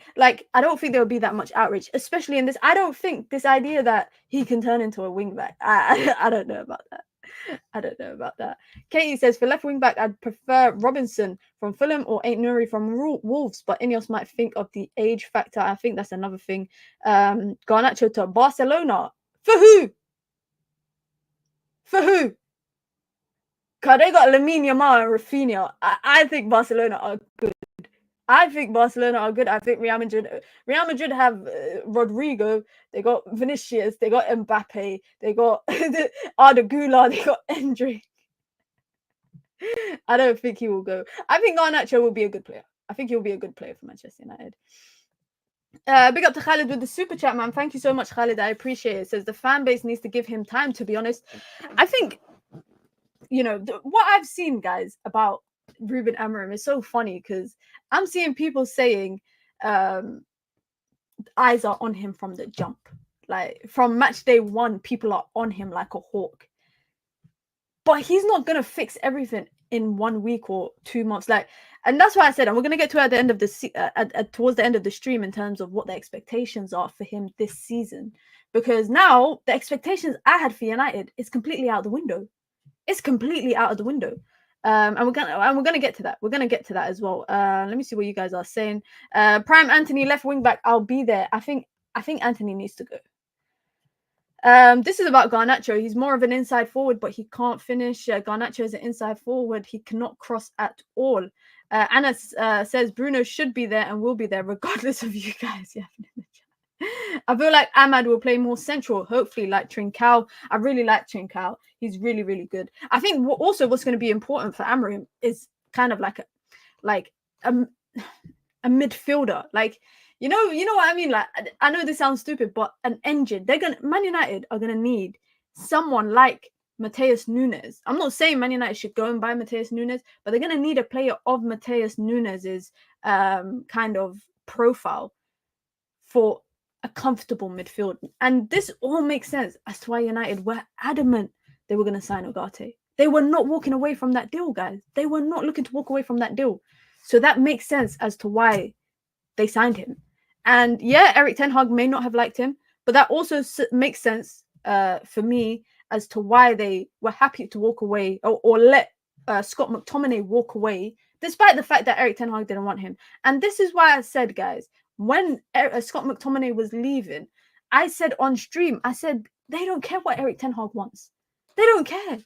that much outrage, especially in this. I don't think this idea that he can turn into a wing back. I don't know about that. Katie says, for left wing back, I'd prefer Robinson from Fulham or Ain't Nuri from Wolves, but INEOS might think of the age factor. I think that's another thing. Garnacho to Barcelona. For who? Cause they got Lamine Yamal and Rafinha. I think Barcelona are good. I think Barcelona are good. I think Real Madrid have Rodrigo. They got Vinicius. They got Mbappe. They got Arda Güler. They got Endrick. I don't think he will go. I think Garnacho will be a good player. I think he'll be a good player for Manchester United. Big up to Khalid with the super chat, man. Thank you so much, Khalid. I appreciate it. Says the fan base needs to give him time, to be honest. I think, you know, what I've seen, guys, about Ruben Amorim is so funny because I'm seeing people saying eyes are on him from the jump. Like from match day 1, people are on him like a hawk. But he's not gonna fix everything in 1 week or 2 months. Like, and that's why I said, and we're gonna get to at the end of the towards the end of the stream in terms of what the expectations are for him this season. Because now the expectations I had for United is completely out the window. It's completely out of the window. And we're gonna get to that. We're gonna get to that as well. Let me see what you guys are saying. Prime Anthony left wing back. I'll be there. I think Anthony needs to go. This is about Garnacho. He's more of an inside forward, but he can't finish. Garnacho is an inside forward. He cannot cross at all. Anna says Bruno should be there and will be there regardless of you guys. Yeah. I feel like Ahmad will play more central, hopefully like Trincao. I really like Trincao. He's really, really good. I think also what's going to be important for Amorim is kind of like a midfielder. Like, you know what I mean? Like, I know this sounds stupid, but an engine. Man United are gonna need someone like Mateus Nunes. I'm not saying Man United should go and buy Mateus Nunes, but they're gonna need a player of Mateus Nunes's kind of profile for a comfortable midfield. And this all makes sense as to why United were adamant they were gonna sign Ugarte. They were not walking away from that deal, guys. They were not looking to walk away from that deal. So that makes sense as to why they signed him. And yeah, Eric Ten Hag may not have liked him, but that also makes sense for me as to why they were happy to walk away or let Scott McTominay walk away, despite the fact that Eric Ten Hag didn't want him. And this is why I said, guys, when Scott McTominay was leaving, I said on stream, I said, they don't care what Eric Ten Hag wants. They don't care.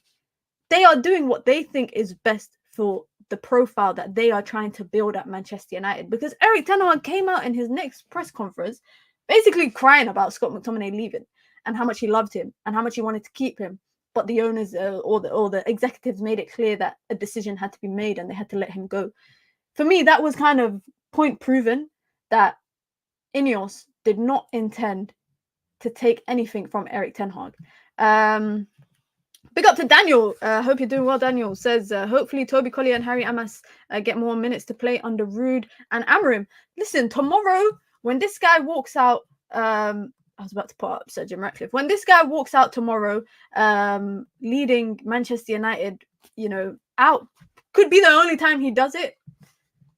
They are doing what they think is best for the profile that they are trying to build at Manchester United. Because Eric Ten Hag came out in his next press conference basically crying about Scott McTominay leaving and how much he loved him and how much he wanted to keep him. But the owners or the executives made it clear that a decision had to be made and they had to let him go. For me, that was kind of point proven that INEOS did not intend to take anything from Eric Ten Hag. Big up to Daniel. Hope you're doing well, Daniel. Says, hopefully Toby Collier and Harry Amas get more minutes to play under Ruud and Amorim. Listen, tomorrow, when this guy walks out, I was about to put up Sir Jim Ratcliffe. When this guy walks out tomorrow, leading Manchester United, out, could be the only time he does it.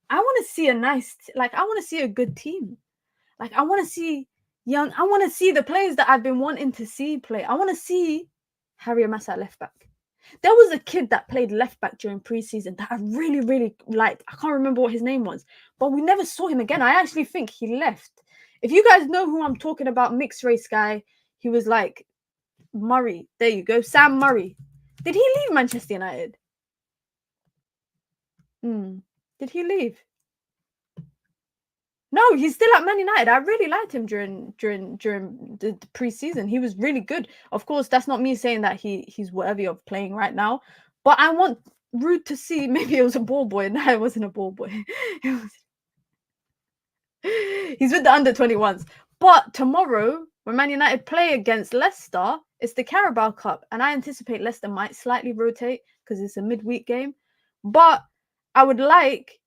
I want to see I want to see a good team. Like, I want to see I want to see the players that I've been wanting to see play. I want to see Harry Amas at left back. There was a kid that played left back during preseason that I really, really liked. I can't remember what his name was, but we never saw him again. I actually think he left. If you guys know who I'm talking about, mixed race guy, he was like Murray. There you go, Sam Murray. Did he leave Manchester United? Did he leave? No, he's still at Man United. I really liked him during the preseason. He was really good. Of course, that's not me saying that he's worthy of playing right now, but I want Ruud to see. Maybe it was a ball boy. No, it wasn't a ball boy. He's with the under-21s. But tomorrow, when Man United play against Leicester, it's the Carabao Cup, and I anticipate Leicester might slightly rotate because it's a midweek game. But I would like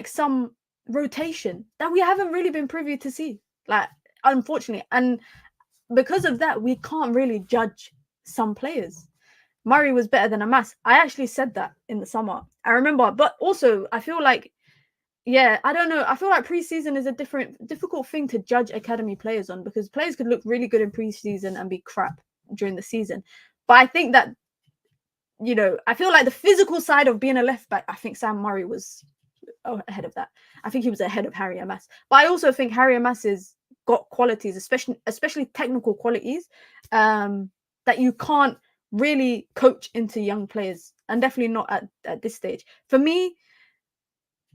some rotation that we haven't really been privy to see, like, unfortunately. And because of that, we can't really judge some players. Murray was better than Amas. I actually said that in the summer, I remember. But also, I feel like, I don't know, I feel like preseason is a difficult thing to judge academy players on, because players could look really good in preseason and be crap during the season. But I think that, I feel like the physical side of being a left back, I think Sam Murray was ahead of that. I think he was ahead of Harry Amas. But I also think Harry Amas has got qualities, especially technical qualities, that you can't really coach into young players, and definitely not at this stage. For me,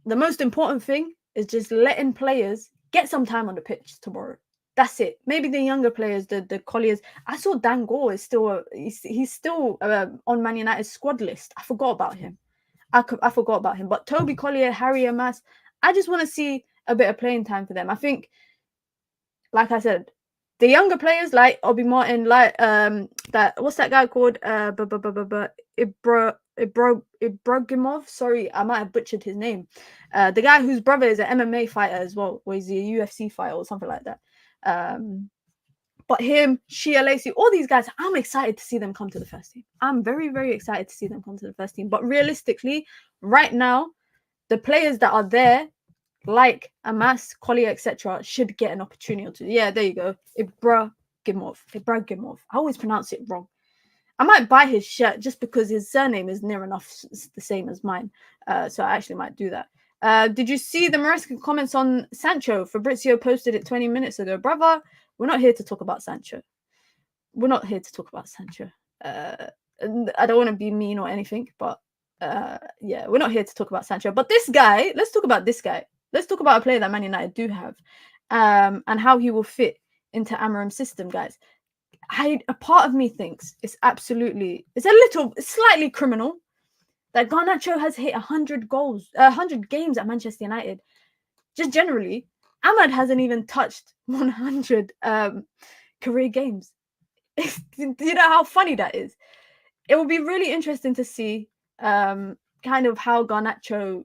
the most important thing is just letting players get some time on the pitch tomorrow. That's it. Maybe the younger players, the Colliers. I saw Dan Gore is still he's still on Man United's squad list. I forgot about him. I forgot about him. But Toby Collier, Harry Amas, I just want to see a bit of playing time for them. I think, like I said, the younger players like Obi Martin, like that what's that guy called? Ibragimov. Sorry, I might have butchered his name. The guy whose brother is an MMA fighter as well, or he's a UFC fighter or something like that. But him, Shia Lacey, all these guys, I'm excited to see them come to the first team. I'm very, very excited to see them come to the first team. But realistically, right now, the players that are there, like Amas, Collier, etc., should get an opportunity to. Yeah, there you go. Ibragimov. I always pronounce it wrong. I might buy his shirt just because his surname is near enough the same as mine. So I actually might do that. Did you see the Maresca comments on Sancho? Fabrizio posted it 20 minutes ago. Brother, we're not here to talk about Sancho. We're not here to talk about Sancho. I don't want to be mean or anything, but yeah, we're not here to talk about Sancho. But this guy, let's talk about this guy. Let's talk about a player that Man United do have, and how he will fit into Amorim's system, guys. A part of me thinks it's slightly criminal that Garnacho has hit 100 goals, 100 games at Manchester United. Just generally, Ahmad hasn't even touched 100 career games. Do you know how funny that is? It will be really interesting to see kind of how Garnacho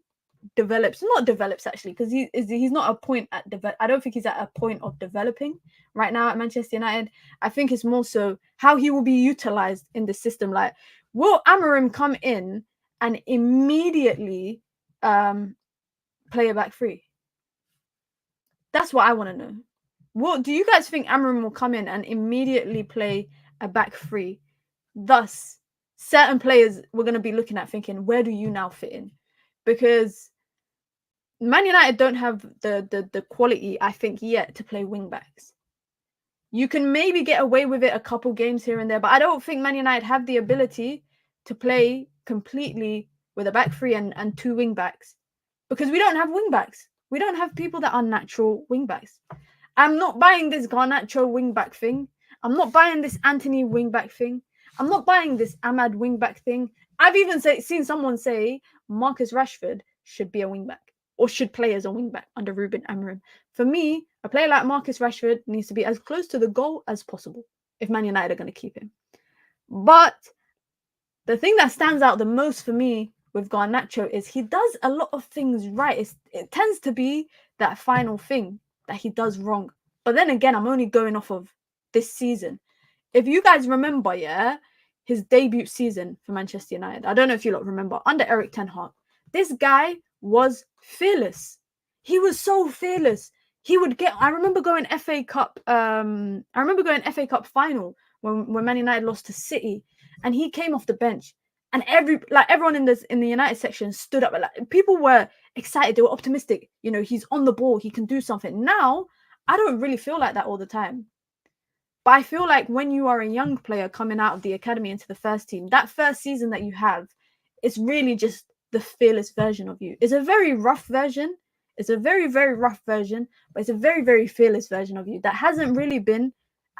not develops actually, because he's not a point at I don't think he's at a point of developing right now at Manchester United. I think it's more so how he will be utilized in the system. Like, will Amorim come in and immediately play a back three? That's what I want to know. What do you guys think Amorim will come in and immediately play a back three? Thus, certain players we're going to be looking at thinking, where do you now fit in? Because Man United don't have the quality, I think, yet to play wing backs. You can maybe get away with it a couple games here and there, but I don't think Man United have the ability to play completely with a back three and two wing backs, because we don't have wing backs. We don't have people that are natural wing backs. I'm not buying this Garnacho wing back thing. I'm not buying this Anthony wing back thing. I'm not buying this Ahmad wing back thing. I've even seen someone say Marcus Rashford should be a wing back, or should play as a wing-back under Ruben Amorim. For me, a player like Marcus Rashford needs to be as close to the goal as possible if Man United are going to keep him. But the thing that stands out the most for me with Garnacho is he does a lot of things right. It tends to be that final thing that he does wrong. But then again, I'm only going off of this season. If you guys remember, yeah, his debut season for Manchester United, I don't know if you lot remember, under Erik ten Hag, this guy was fearless. He was so fearless. He would get. I remember going FA Cup. FA Cup final when Man United lost to City, and he came off the bench, and everyone in the United section stood up. Like, people were excited. They were optimistic. You know, he's on the ball. He can do something. Now, I don't really feel like that all the time. But I feel like when you are a young player coming out of the academy into the first team, that first season that you have, it's really just the fearless version of you. It's a very rough version. It's a very, very rough version, but it's a very, very fearless version of you that hasn't really been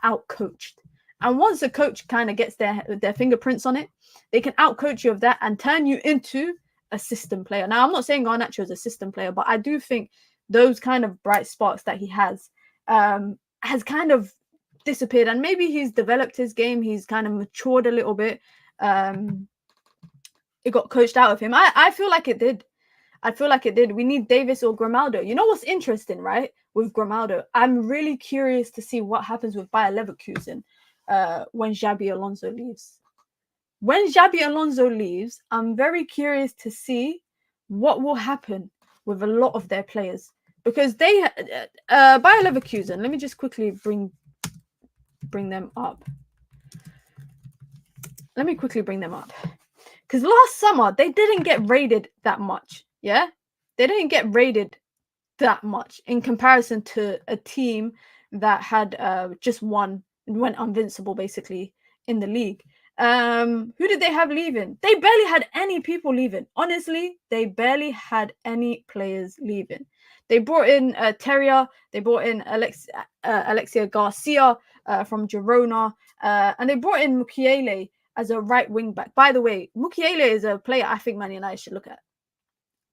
out-coached. And once a coach kind of gets their fingerprints on it, they can out-coach you of that and turn you into a system player. Now, I'm not saying Garnacho is a system player, but I do think those kind of bright sparks that he has kind of disappeared. And maybe he's developed his game. He's kind of matured a little bit. It got coached out of him. I feel like it did. We need Davis or Grimaldo. You know what's interesting, right? With Grimaldo, I'm really curious to see what happens with Bayer Leverkusen when Xabi Alonso leaves. When Xabi Alonso leaves, I'm very curious to see what will happen with a lot of their players, because they Bayer Leverkusen. Let me just quickly bring them up. Because last summer, they didn't get raided that much. Yeah? They didn't get raided that much in comparison to a team that had just went invincible, basically, in the league. Who did they have leaving? They barely had any people leaving. Honestly, they barely had any players leaving. They brought in Terrier. They brought in Alexia Garcia from Girona. And they brought in Mukiele as a right wing back. By the way, Mukiele is a player I think Man United should look at.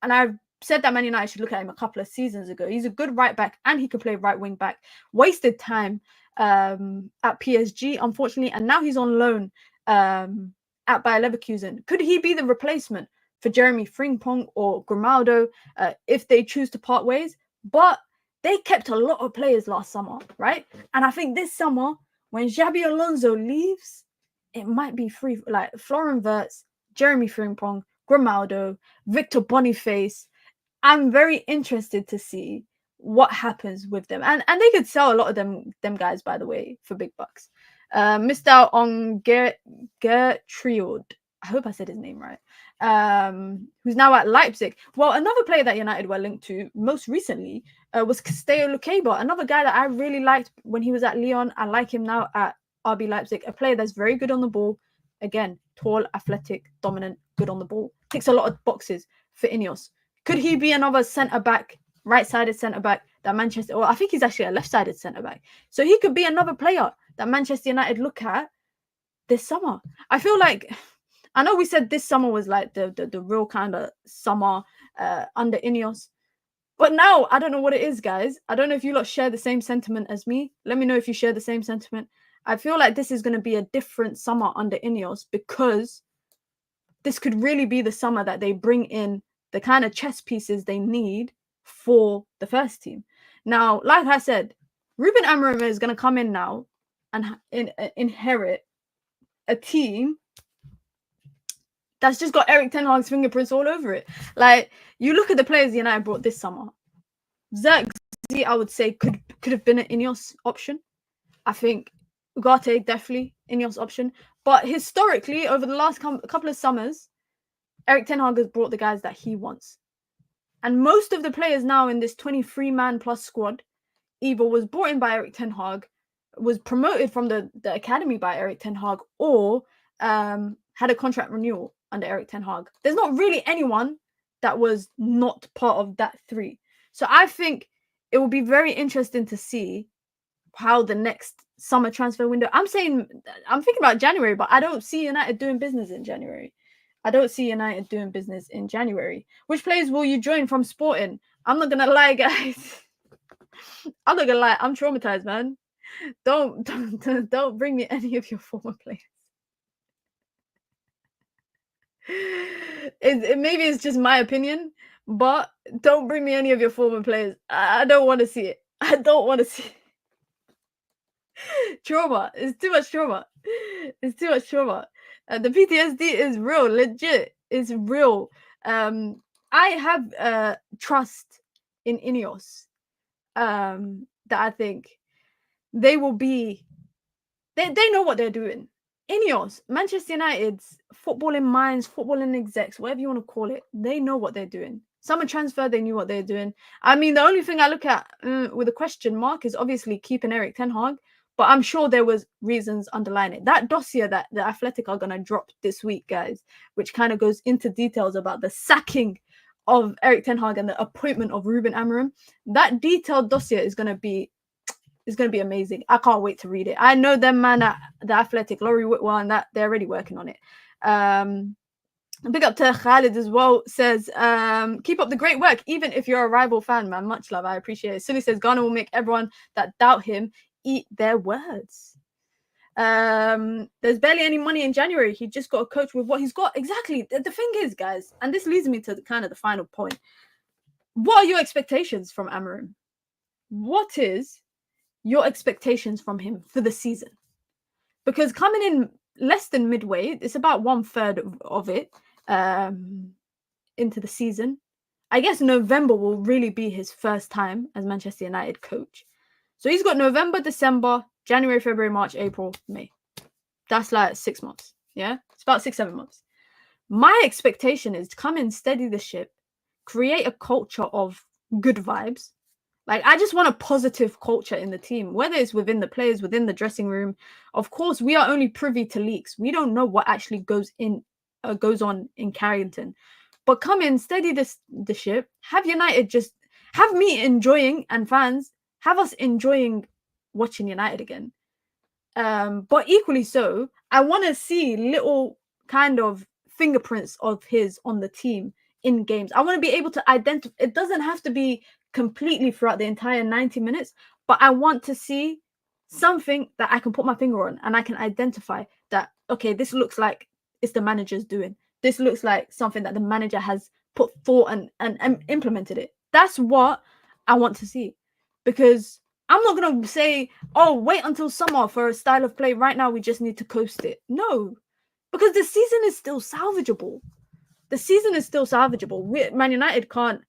And I've said that Man United should look at him a couple of seasons ago. He's a good right back and he could play right wing back. Wasted time at PSG, unfortunately. And now he's on loan at Bayer Leverkusen. Could he be the replacement for Jeremy Frimpong or Grimaldo if they choose to part ways? But they kept a lot of players last summer, right? And I think this summer, when Xabi Alonso leaves, it might be free, like Florian Wirtz, Jeremy Frimpong, Grimaldo, Victor Boniface. I'm very interested to see what happens with them. And they could sell a lot of them guys, by the way, for big bucks. Missed out on Gertrude. I hope I said his name right. Who's now at Leipzig. Well, another player that United were linked to most recently was Castello Lukeba, another guy that I really liked when he was at Lyon. I like him now at RB Leipzig, a player that's very good on the ball. Again, tall, athletic, dominant, good on the ball. Ticks a lot of boxes for INEOS. Could he be another centre-back, right-sided centre-back that Manchester... Well, I think he's actually a left-sided centre-back. So he could be another player that Manchester United look at this summer. I feel like... I know we said this summer was like the real kind of summer under INEOS. But now, I don't know what it is, guys. I don't know if you lot share the same sentiment as me. Let me know if you share the same sentiment. I feel like this is going to be a different summer under INEOS because this could really be the summer that they bring in the kind of chess pieces they need for the first team. Now, like I said, Ruben Amorim is going to come in now and inherit a team that's just got Erik ten Hag's fingerprints all over it. Like, you look at the players United brought this summer. Xerxes, I would say, could have been an INEOS option. I think Ugarte, definitely INEOS option. But historically, over the last couple of summers, Erik ten Hag has brought the guys that he wants. And most of the players now in this 23-man plus squad either was brought in by Erik ten Hag, was promoted from the academy by Erik ten Hag, or had a contract renewal under Erik ten Hag. There's not really anyone that was not part of that three. So I think it will be very interesting to see how the next summer transfer window... I'm thinking about January, but I don't see United doing business in January. Which players will you join from Sporting? I'm not going to lie, guys. I'm not going to lie. I'm traumatized, man. Don't bring me any of your former players. Maybe it's just my opinion, but don't bring me any of your former players. I don't want to see it. I don't want to see it. Trauma. It's too much trauma. The PTSD is real, legit. It's real. I have trust in INEOS that I think they will be... They know what they're doing. INEOS, Manchester United's footballing minds, footballing execs, whatever you want to call it, they know what they're doing. Summer transfer, they knew what they're doing. I mean, the only thing I look at with a question mark is obviously keeping Erik ten Hag, but I'm sure there was reasons underlying it. That dossier that the Athletic are going to drop this week, guys, which kind of goes into details about the sacking of Erik ten Hag and the appointment of Ruben Amorim, that detailed dossier is going to be amazing. I can't wait to read it. I know them man at the Athletic, Laurie Whitwell, and that they're already working on it. Big up to Khalid as well. Says, keep up the great work, even if you're a rival fan, man. Much love. I appreciate it. Sully says, Ghana will make everyone that doubt him eat their words. There's barely any money in January. He just got a coach with what he's got. Exactly. The thing is, guys, and this leads me to kind of the final point. What are your expectations from Amorim? What is your expectations from him for the season? Because coming in less than midway, it's about 1/3 of it into the season. I guess November will really be his first time as Manchester United coach. So he's got November, December, January, February, March, April, May. That's like 6 months. Yeah, it's about 6-7 months. My expectation is to come in, steady the ship, create a culture of good vibes. Like, I just want a positive culture in the team, whether it's within the players, within the dressing room. Of course, we are only privy to leaks. We don't know what actually goes on in Carrington. But come in, steady the ship. Have United just have me enjoying, and fans have us enjoying watching United again. But equally so, I want to see little kind of fingerprints of his on the team in games. I want to be able to identify. It doesn't have to be completely throughout the entire 90 minutes, but I want to see something that I can put my finger on and I can identify that, okay, this looks like it's the manager's doing. This looks like something that the manager has put thought and implemented it. That's what I want to see, because I'm not going to say, oh, wait until summer for a style of play. Right now, we just need to coast it. No, because the season is still salvageable. The season is still salvageable. Man United can't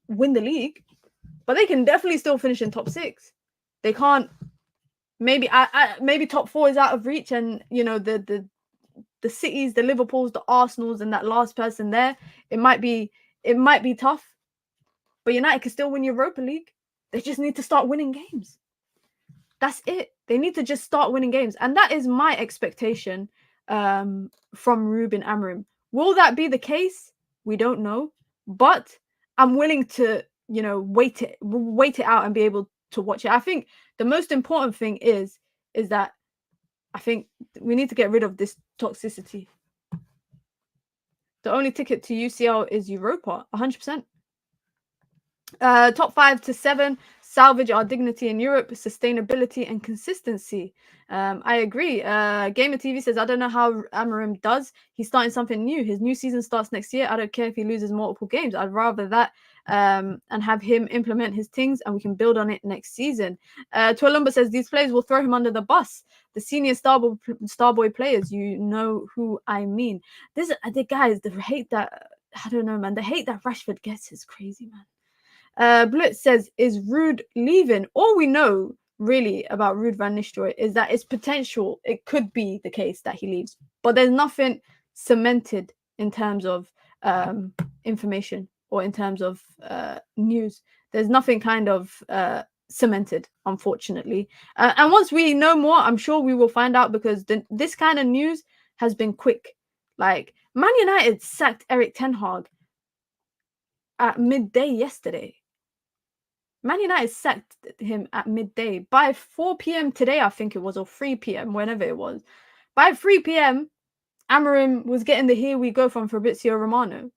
win the league, but they can definitely still finish in top 6. They can't. Maybe maybe top 4 is out of reach, and you know the Cities, the Liverpools, the Arsenals, and that last person there, it might be tough. But United can still win Europa League. They just need to start winning games. That's it. They need to just start winning games, and that is my expectation from Ruben Amorim. Will that be the case? We don't know, but I'm willing to, you know, wait it out and be able to watch it. I think the most important thing is that I think we need to get rid of this toxicity. The only ticket to UCL is Europa, 100%. Top 5 to 7, salvage our dignity in Europe, sustainability and consistency. I agree. Gamer TV says, I don't know how Amorim does. He's starting something new. His new season starts next year. I don't care if he loses multiple games. I'd rather that and have him implement his things, and we can build on it next season. Tualumba says, these players will throw him under the bus. The senior Starboy players, you know who I mean. The guys, the hate that, I don't know, man. The hate that Rashford gets is crazy, man. Blitz says, is Ruud leaving? All we know really about Ruud van Nistelrooy is that it's potential. It could be the case that he leaves, but there's nothing cemented in terms of information or in terms of news. There's nothing kind of cemented, unfortunately. And once we know more, I'm sure we will find out, because this kind of news has been quick. Like, Man United sacked Erik ten Hag at midday yesterday. Man United sacked him at midday. By 4 p.m. today, I think it was, or 3 p.m., whenever it was. By 3 p.m., Amorim was getting the here we go from Fabrizio Romano.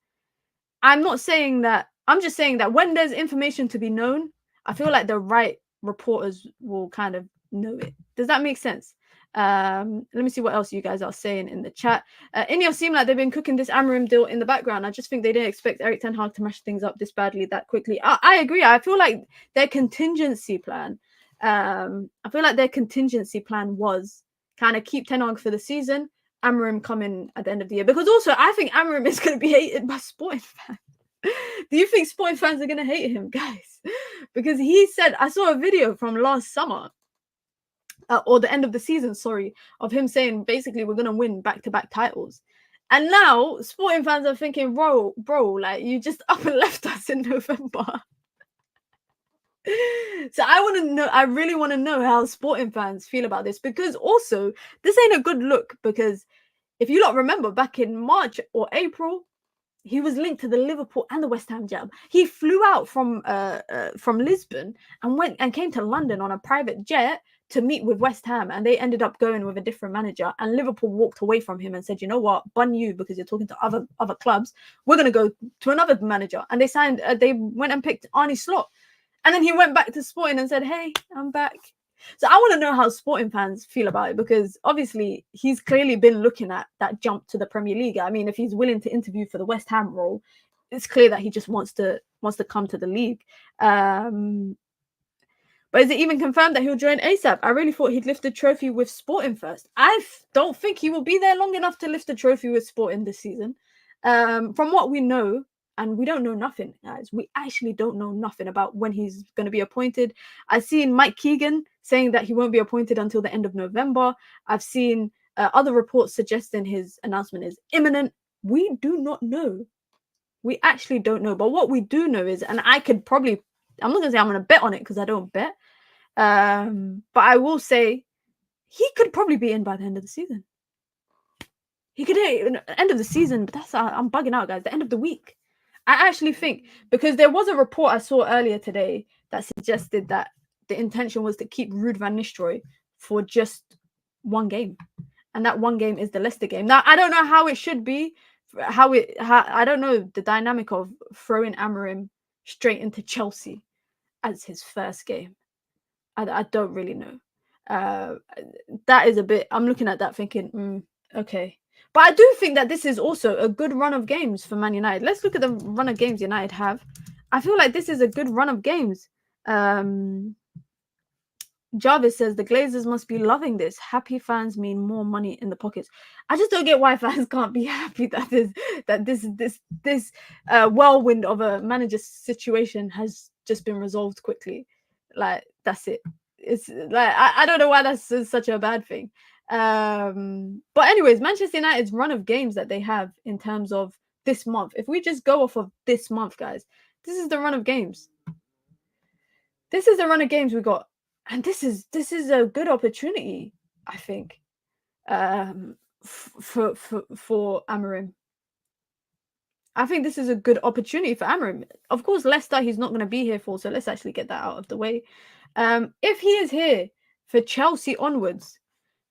I'm not saying that. I'm just saying that when there's information to be known, I feel like the right reporters will kind of know it. Does that make sense? Let me see what else you guys are saying in the chat. INEOS seem like they've been cooking this Amorim deal in the background. I just think they didn't expect Erik ten Hag to mash things up this badly that quickly. I agree. I feel like their contingency plan. Was kind of keep ten Hag for the season, Amorim coming at the end of the year. Because also, I think Amorim is going to be hated by Sporting fans. Do you think Sporting fans are going to hate him, guys? Because he said, I saw a video from last summer. Or the end of the season, sorry, of him saying basically we're gonna win back-to-back titles, and now Sporting fans are thinking, bro, like, you just up and left us in November. So I really want to know how Sporting fans feel about this, because also this ain't a good look, because if you lot remember back in March or April, he was linked to the Liverpool and the West Ham job. He flew out from Lisbon and came to London on a private jet to meet with West Ham, and they ended up going with a different manager, and Liverpool walked away from him and said, you know what, bun you, because you're talking to other clubs. We're going to go to another manager. And they signed, they went and picked Arne Slot. And then he went back to Sporting and said, hey, I'm back. So I want to know how Sporting fans feel about it, because obviously he's clearly been looking at that jump to the Premier League. I mean, if he's willing to interview for the West Ham role, it's clear that he just wants to come to the league. But is it even confirmed that he'll join ASAP? I really thought he'd lift the trophy with Sporting first. I don't think he will be there long enough to lift the trophy with Sporting this season. From what we know, and we don't know nothing, guys. We actually don't know nothing about when he's going to be appointed. I've seen Mike Keegan saying that he won't be appointed until the end of November. I've seen other reports suggesting his announcement is imminent. We do not know. We actually don't know. But what we do know is, and I could probably I'm not going to say I'm going to bet on it because I don't bet. But I will say he could probably be in by the end of the season. He could end of the season, but I'm bugging out, guys. The end of the week. I actually think, because there was a report I saw earlier today that suggested that the intention was to keep Ruud van Nistelrooy for just one game. And that one game is the Leicester game. Now, I don't know how it should be. I don't know the dynamic of throwing Amorim straight into Chelsea as his first game. I don't really know. That is a bit, I'm looking at that thinking, okay. But I do think that this is also a good run of games for Man United. Let's look at the run of games United have. I feel like this is a good run of games. Jarvis says the Glazers must be loving this. Happy fans mean more money in the pockets. I just don't get why fans can't be happy that this whirlwind of a manager situation has just been resolved quickly. Like, that's it. It's like I don't know why that's such a bad thing. But anyways, Manchester United's run of games that they have in terms of this month. If we just go off of this month, guys, this is the run of games. This is the run of games we got. And this is a good opportunity, I think, for Amorim. I think this is a good opportunity for Amorim. Of course, Leicester, he's not going to be here for, so let's actually get that out of the way. If he is here for Chelsea onwards,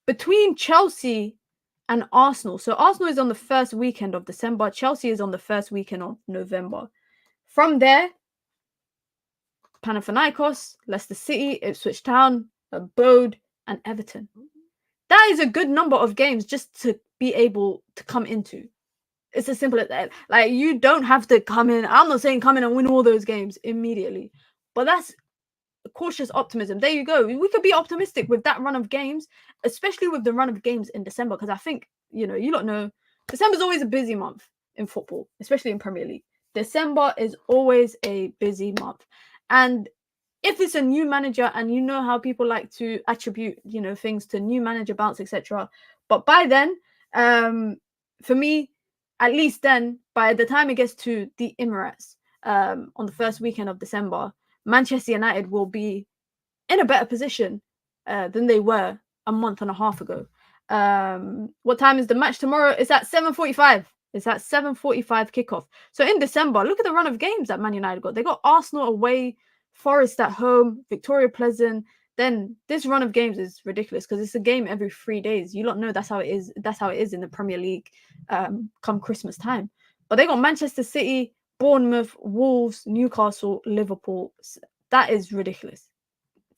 between Chelsea and Arsenal, so Arsenal is on the first weekend of December, Chelsea is on the first weekend of November. From there, Panathinaikos, Leicester City, Ipswich Town, Bode, and Everton. That is a good number of games just to be able to come into. It's as simple as that. Like, you don't have to come in. I'm not saying come in and win all those games immediately, but that's cautious optimism. There you go. We could be optimistic with that run of games, especially with the run of games in December, because I think, you lot know, December's always a busy month in football, especially in Premier League. December is always a busy month. And if it's a new manager, and you know how people like to attribute, things to new manager bounce, etc. But by then, for me, at least then, by the time it gets to the Emirates on the first weekend of December, Manchester United will be in a better position than they were a month and a half ago. What time is the match tomorrow? It's at 7:45. It's at 7:45 kickoff. So in December, look at the run of games that Man United got. They got Arsenal away, Forest at home, Victoria Pleasant. Then this run of games is ridiculous because it's a game every 3 days. You lot know that's how it is. That's how it is in the Premier League come Christmas time. But they got Manchester City, Bournemouth, Wolves, Newcastle, Liverpool. That is ridiculous.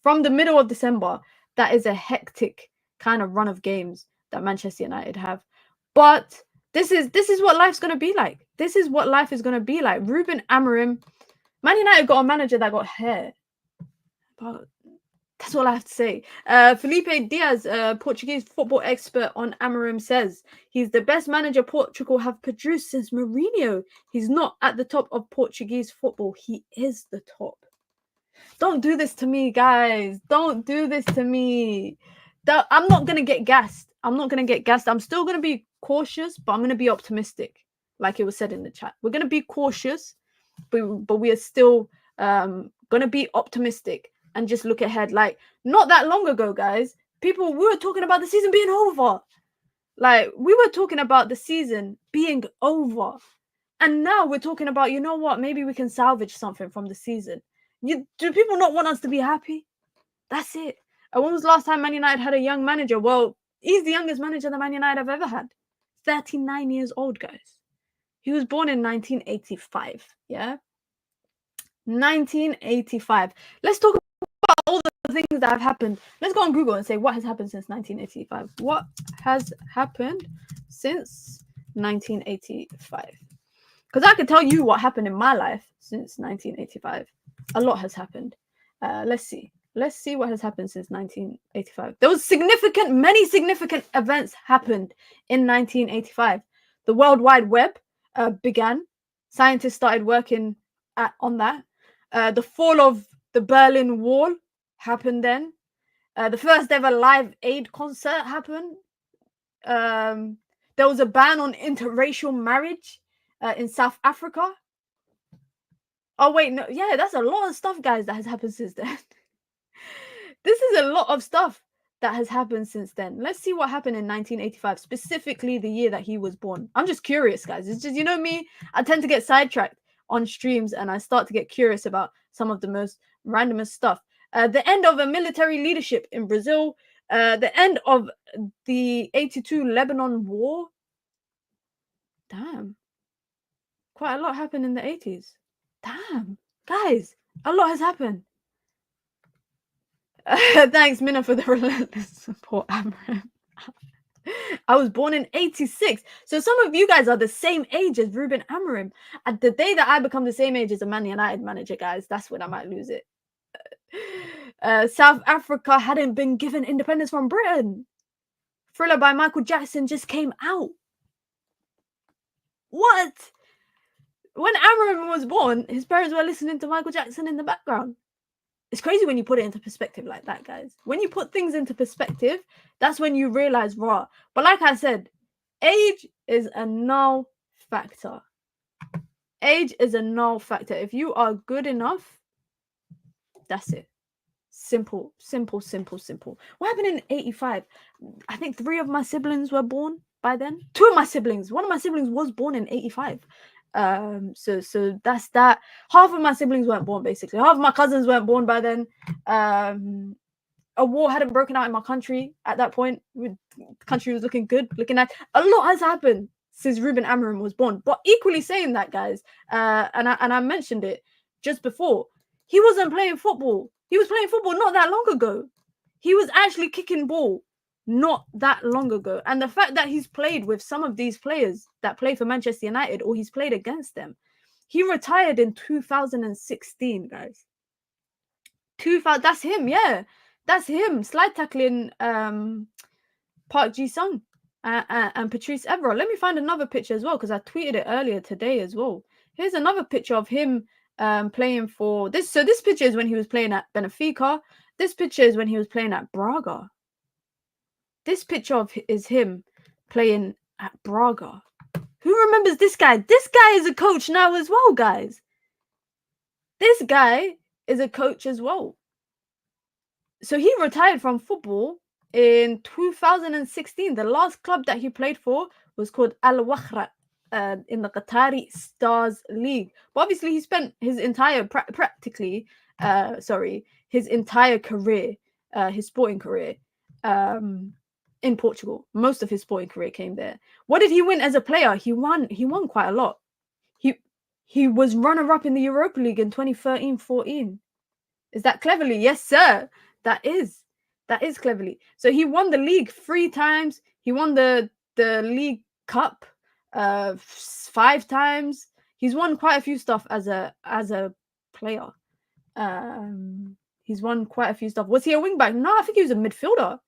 From the middle of December, that is a hectic kind of run of games that Manchester United have. But this is what life's going to be like. This is what life is going to be like. Ruben Amorim, Man United got a manager that got hair. But that's all I have to say. Felipe Diaz, Portuguese football expert on Amorim, says he's the best manager Portugal have produced since Mourinho. He's not at the top of Portuguese football. He is the top. Don't do this to me, guys. Don't do this to me. I'm not going to get gassed. I'm still going to be cautious, but I'm going to be optimistic, like it was said in the chat. We're going to be cautious, but we are still going to be optimistic and just look ahead. Like, not that long ago, guys, we were talking about the season being over. Like, we were talking about the season being over. And now we're talking about, you know what, maybe we can salvage something from the season. Do people not want us to be happy? That's it. And when was the last time Man United had a young manager? Well, he's the youngest manager that Man United have ever had. 39 years old, guys. He was born in 1985. Yeah? 1985. Let's talk about all the things that have happened. Let's go on Google and say what has happened since 1985. What has happened since 1985? Because I can tell you what happened in my life since 1985. A lot has happened. Let's see. Let's see what has happened since 1985. There was many significant events happened in 1985. The World Wide Web began. Scientists started working on that. The fall of the Berlin Wall happened then. The first ever Live Aid concert happened. There was a ban on interracial marriage in South Africa. Oh, wait, no. Yeah, that's a lot of stuff, guys, that has happened since then. This is a lot of stuff that has happened since then. Let's see what happened in 1985, specifically the year that he was born. I'm just curious, guys. It's just, you know me, I tend to get sidetracked on streams and I start to get curious about some of the most randomest stuff. The end of a military leadership in Brazil, the end of the 82 Lebanon War. Damn. Quite a lot happened in the 80s. Damn. Guys, a lot has happened. Thanks, Minna, for the relentless support, Amorim. I was born in 86. So some of you guys are the same age as Ruben Amorim. At the day that I become the same age as a Man United manager, guys, that's when I might lose it. South Africa hadn't been given independence from Britain. Thriller by Michael Jackson just came out. What? When Amorim was born, his parents were listening to Michael Jackson in the background. It's crazy when you put it into perspective like that, guys. When you put things into perspective, that's when you realize, raw. But like I said, age is a null factor. Age is a null factor. If you are good enough, that's it. Simple, simple, simple, simple. What happened in 85? I think 3 of my siblings were born by then. 2 of my siblings. One of my siblings was born in 85. So that's that. Half of my siblings weren't born, basically. Half of my cousins weren't born by then. A war hadn't broken out in my country at that point. The country was looking good, looking at. A lot has happened since Ruben Amorim was born. But equally saying that, guys, and I mentioned it just before, he wasn't playing football. He was playing football not that long ago. He was actually kicking ball not that long ago. And the fact that he's played with some of these players that play for Manchester United, or he's played against them. He retired in 2016, guys. 2000, that's him, yeah. That's him. Slide tackling Park Ji-sung and Patrice Evra. Let me find another picture as well, because I tweeted it earlier today as well. Here's another picture of him playing for this. So this picture is when he was playing at Benfica. This picture is when he was playing at Braga. This picture is him playing at Braga. Who remembers this guy? This guy is a coach now as well, guys. This guy is a coach as well. So he retired from football in 2016. The last club that he played for was called Al Wakhra in the Qatari Stars League. But obviously he spent his entire his entire career, his sporting career, in Portugal. Most of his sporting career came there. What did he win as a player? He won quite a lot. He was runner-up in the Europa League in 2013-14. Is that cleverly? Yes, sir. That is cleverly. So he won the league 3 times. He won the League Cup 5 times. He's won quite a few stuff as a player. He's won quite a few stuff. Was he a wing back? No, I think he was a midfielder.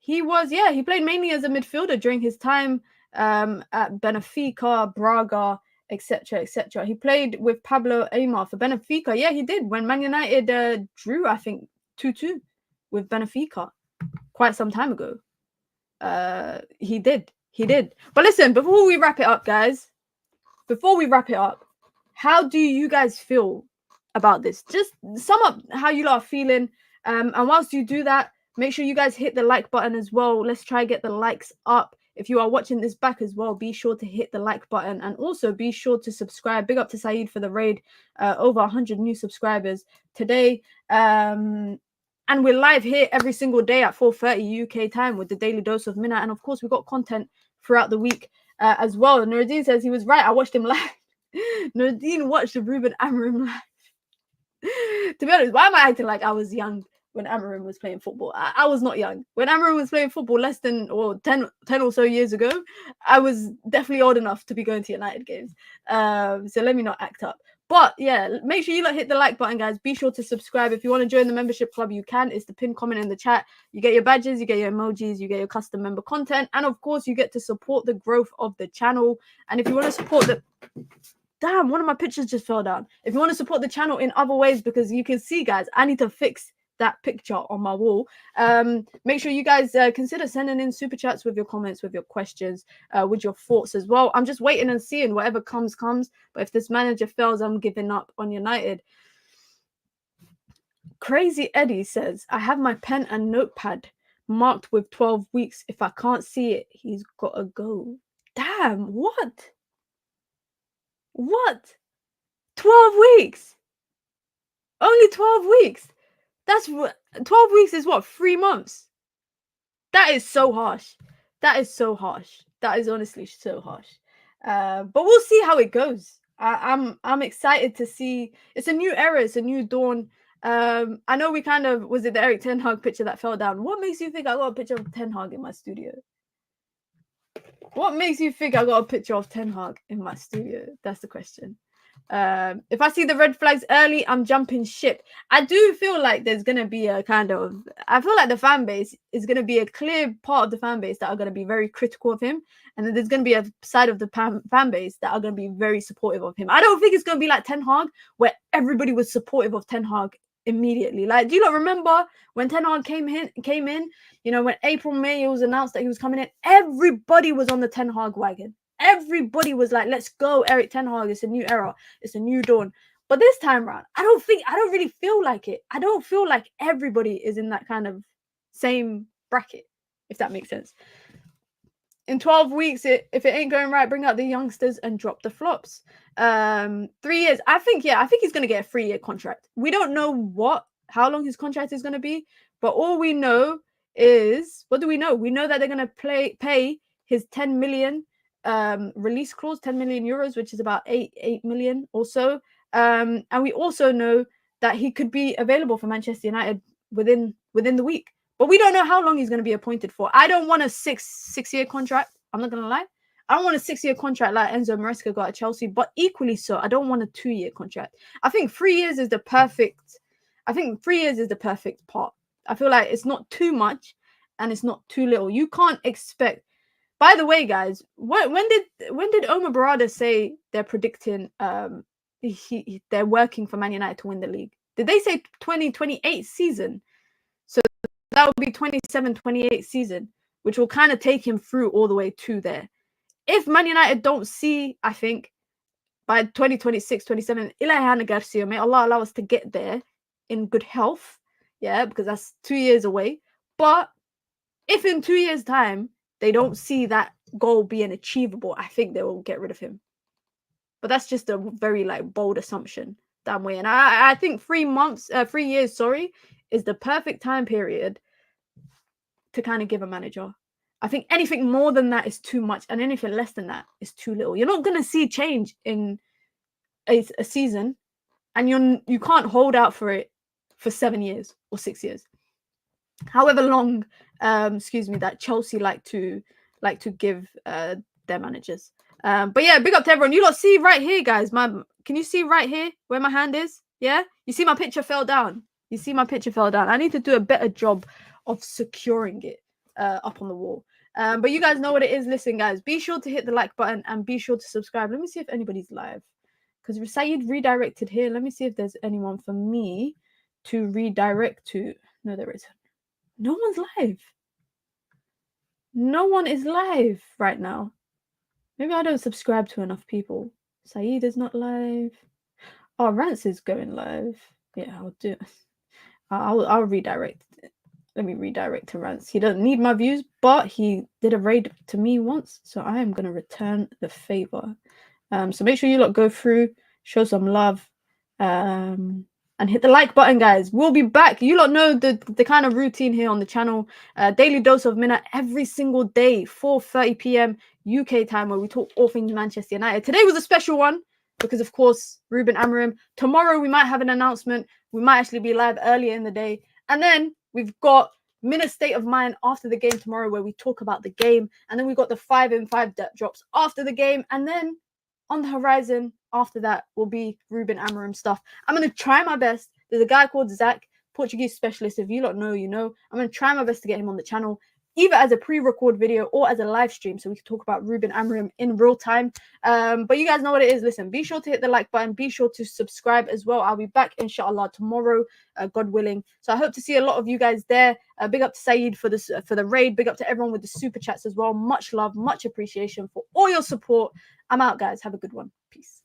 He was, yeah, he played mainly as a midfielder during his time at Benfica, Braga, etc., etc. He played with Pablo Aimar for Benfica. Yeah, he did. When Man United drew, I think, 2-2 with Benfica quite some time ago. He did. But listen, before we wrap it up, guys, how do you guys feel about this? Just sum up how you lot are feeling. And whilst you do that, make sure you guys hit the like button as well. Let's try get the likes up. If you are watching this back as well, be sure to hit the like button and also be sure to subscribe. Big up to Saeed for the raid. Over 100 new subscribers today. And we're live here every single day at 4:30 UK time with the Daily Dose of Minna. And of course, we've got content throughout the week as well. Nuruddin says he was right. I watched him live. Nuruddin watched the Ruben Amorim live. To be honest, why am I acting like I was young when Amorim was playing football? I was not young. When Amorim was playing football less than 10 or so years ago, I was definitely old enough to be going to United games. So let me not act up. But yeah, make sure you hit the like button, guys. Be sure to subscribe. If you want to join the membership club, you can. It's the pinned comment in the chat. You get your badges, you get your emojis, you get your custom member content. And of course, you get to support the growth of the channel. And if you want to support the... Damn, one of my pictures just fell down. If you want to support the channel in other ways, because you can see, guys, I need to fix that picture on my wall. Make sure you guys consider sending in super chats with your comments, with your questions, with your thoughts as well. I'm just waiting and seeing whatever comes. But if this manager fails, I'm giving up on United. Crazy Eddie says, I have my pen and notepad marked with 12 weeks. If I can't see it, he's got to go. Damn, what? What? 12 weeks? Only 12 weeks? That's 12 weeks is what, 3 months? That is so harsh. That is so harsh. That is honestly so harsh. But we'll see how it goes. I'm excited to see. It's a new era. It's a new dawn. I know we kind of, was it the Eric Ten Hag picture that fell down? What makes you think I got a picture of Ten Hag in my studio? What makes you think I got a picture of Ten Hag in my studio? That's the question. If I see the red flags early, I'm jumping ship. I do feel like there's going to be a kind of, I feel like the fan base is going to be a clear part of the fan base that are going to be very critical of him. And then there's going to be a side of the fan base that are going to be very supportive of him. I don't think it's going to be like Ten Hag, where everybody was supportive of Ten Hag immediately. Like, do you not remember when Ten Hag came in, you know, when April, May, it was announced that he was coming in, everybody was on the Ten Hag wagon. Everybody was like, let's go, Eric Ten Hag. It's a new era. It's a new dawn. But this time around, I don't really feel like it. I don't feel like everybody is in that kind of same bracket, if that makes sense. In 12 weeks, if it ain't going right, bring out the youngsters and drop the flops. 3 years. I think he's going to get a 3-year contract. We don't know how long his contract is going to be, but all we know is, what do we know? We know that they're going to pay his 10 million release clause, 10 million euros, which is about 8 million or so. And we also know that he could be available for Manchester United within the week. But we don't know how long he's going to be appointed for. I don't want a six-year contract. I'm not going to lie. I don't want a 6-year contract like Enzo Maresca got at Chelsea, but equally so, I don't want a 2-year contract. I think 3 years is the perfect. I think 3 years is the perfect part. I feel like it's not too much and it's not too little. You can't expect. By the way, guys, when did Omar Barada say they're predicting they're working for Man United to win the league? Did they say 2028 season? So that would be 27-28 season, which will kind of take him through all the way to there. If Man United don't see, I think, by 2026-27, Ilahana Garcia, may Allah allow us to get there in good health, yeah, because that's 2 years away. But if in 2 years' time they don't see that goal being achievable, I think they will get rid of him. But that's just a very bold assumption that way. And I think 3 years, is the perfect time period to kind of give a manager. I think anything more than that is too much, and anything less than that is too little. You're not going to see change in a season, and you can't hold out for it for 7 years or 6 years. However long, that Chelsea like to give their managers. But yeah, big up to everyone. You lot see right here, guys. Can you see right here where my hand is? Yeah, you see my picture fell down. I need to do a better job of securing it up on the wall. But you guys know what it is. Listen, guys, be sure to hit the like button and be sure to subscribe. Let me see if anybody's live, because Saeed redirected here. Let me see if there's anyone for me to redirect to. No, there isn't. No one's live. No one is live right now. Maybe I don't subscribe to enough people. Saeed is not live. Oh, Rance is going live. Yeah, I'll do it. I'll redirect. Let me redirect to Rance. He doesn't need my views, but he did a raid to me once, so I am going to return the favor. So make sure you lot go through, show some love, and hit the like button, guys. We'll be back. You lot know the kind of routine here on the channel. Daily dose of Minna every single day, 4:30 p.m. UK time, where we talk all things Manchester United. Today was a special one because, of course, Ruben Amorim. Tomorrow we might have an announcement. We might actually be live earlier in the day. And then we've got Minna State of Mind after the game tomorrow, where we talk about the game. And then we've got the 5 in 5 drops after the game. And then on the horizon after that will be Ruben Amorim stuff. I'm going to try my best. There's a guy called Zach, Portuguese specialist. If you lot know, you know. I'm going to try my best to get him on the channel either as a pre-record video or as a live stream, so we can talk about Ruben Amorim in real time. But you guys know what it is. Listen, be sure to hit the like button. Be sure to subscribe as well. I'll be back, inshallah, tomorrow, God willing. So I hope to see a lot of you guys there. Big up to Saeed for this for the raid. Big up to everyone with the super chats as well. Much love, much appreciation for all your support. I'm out, guys. Have a good one. Peace.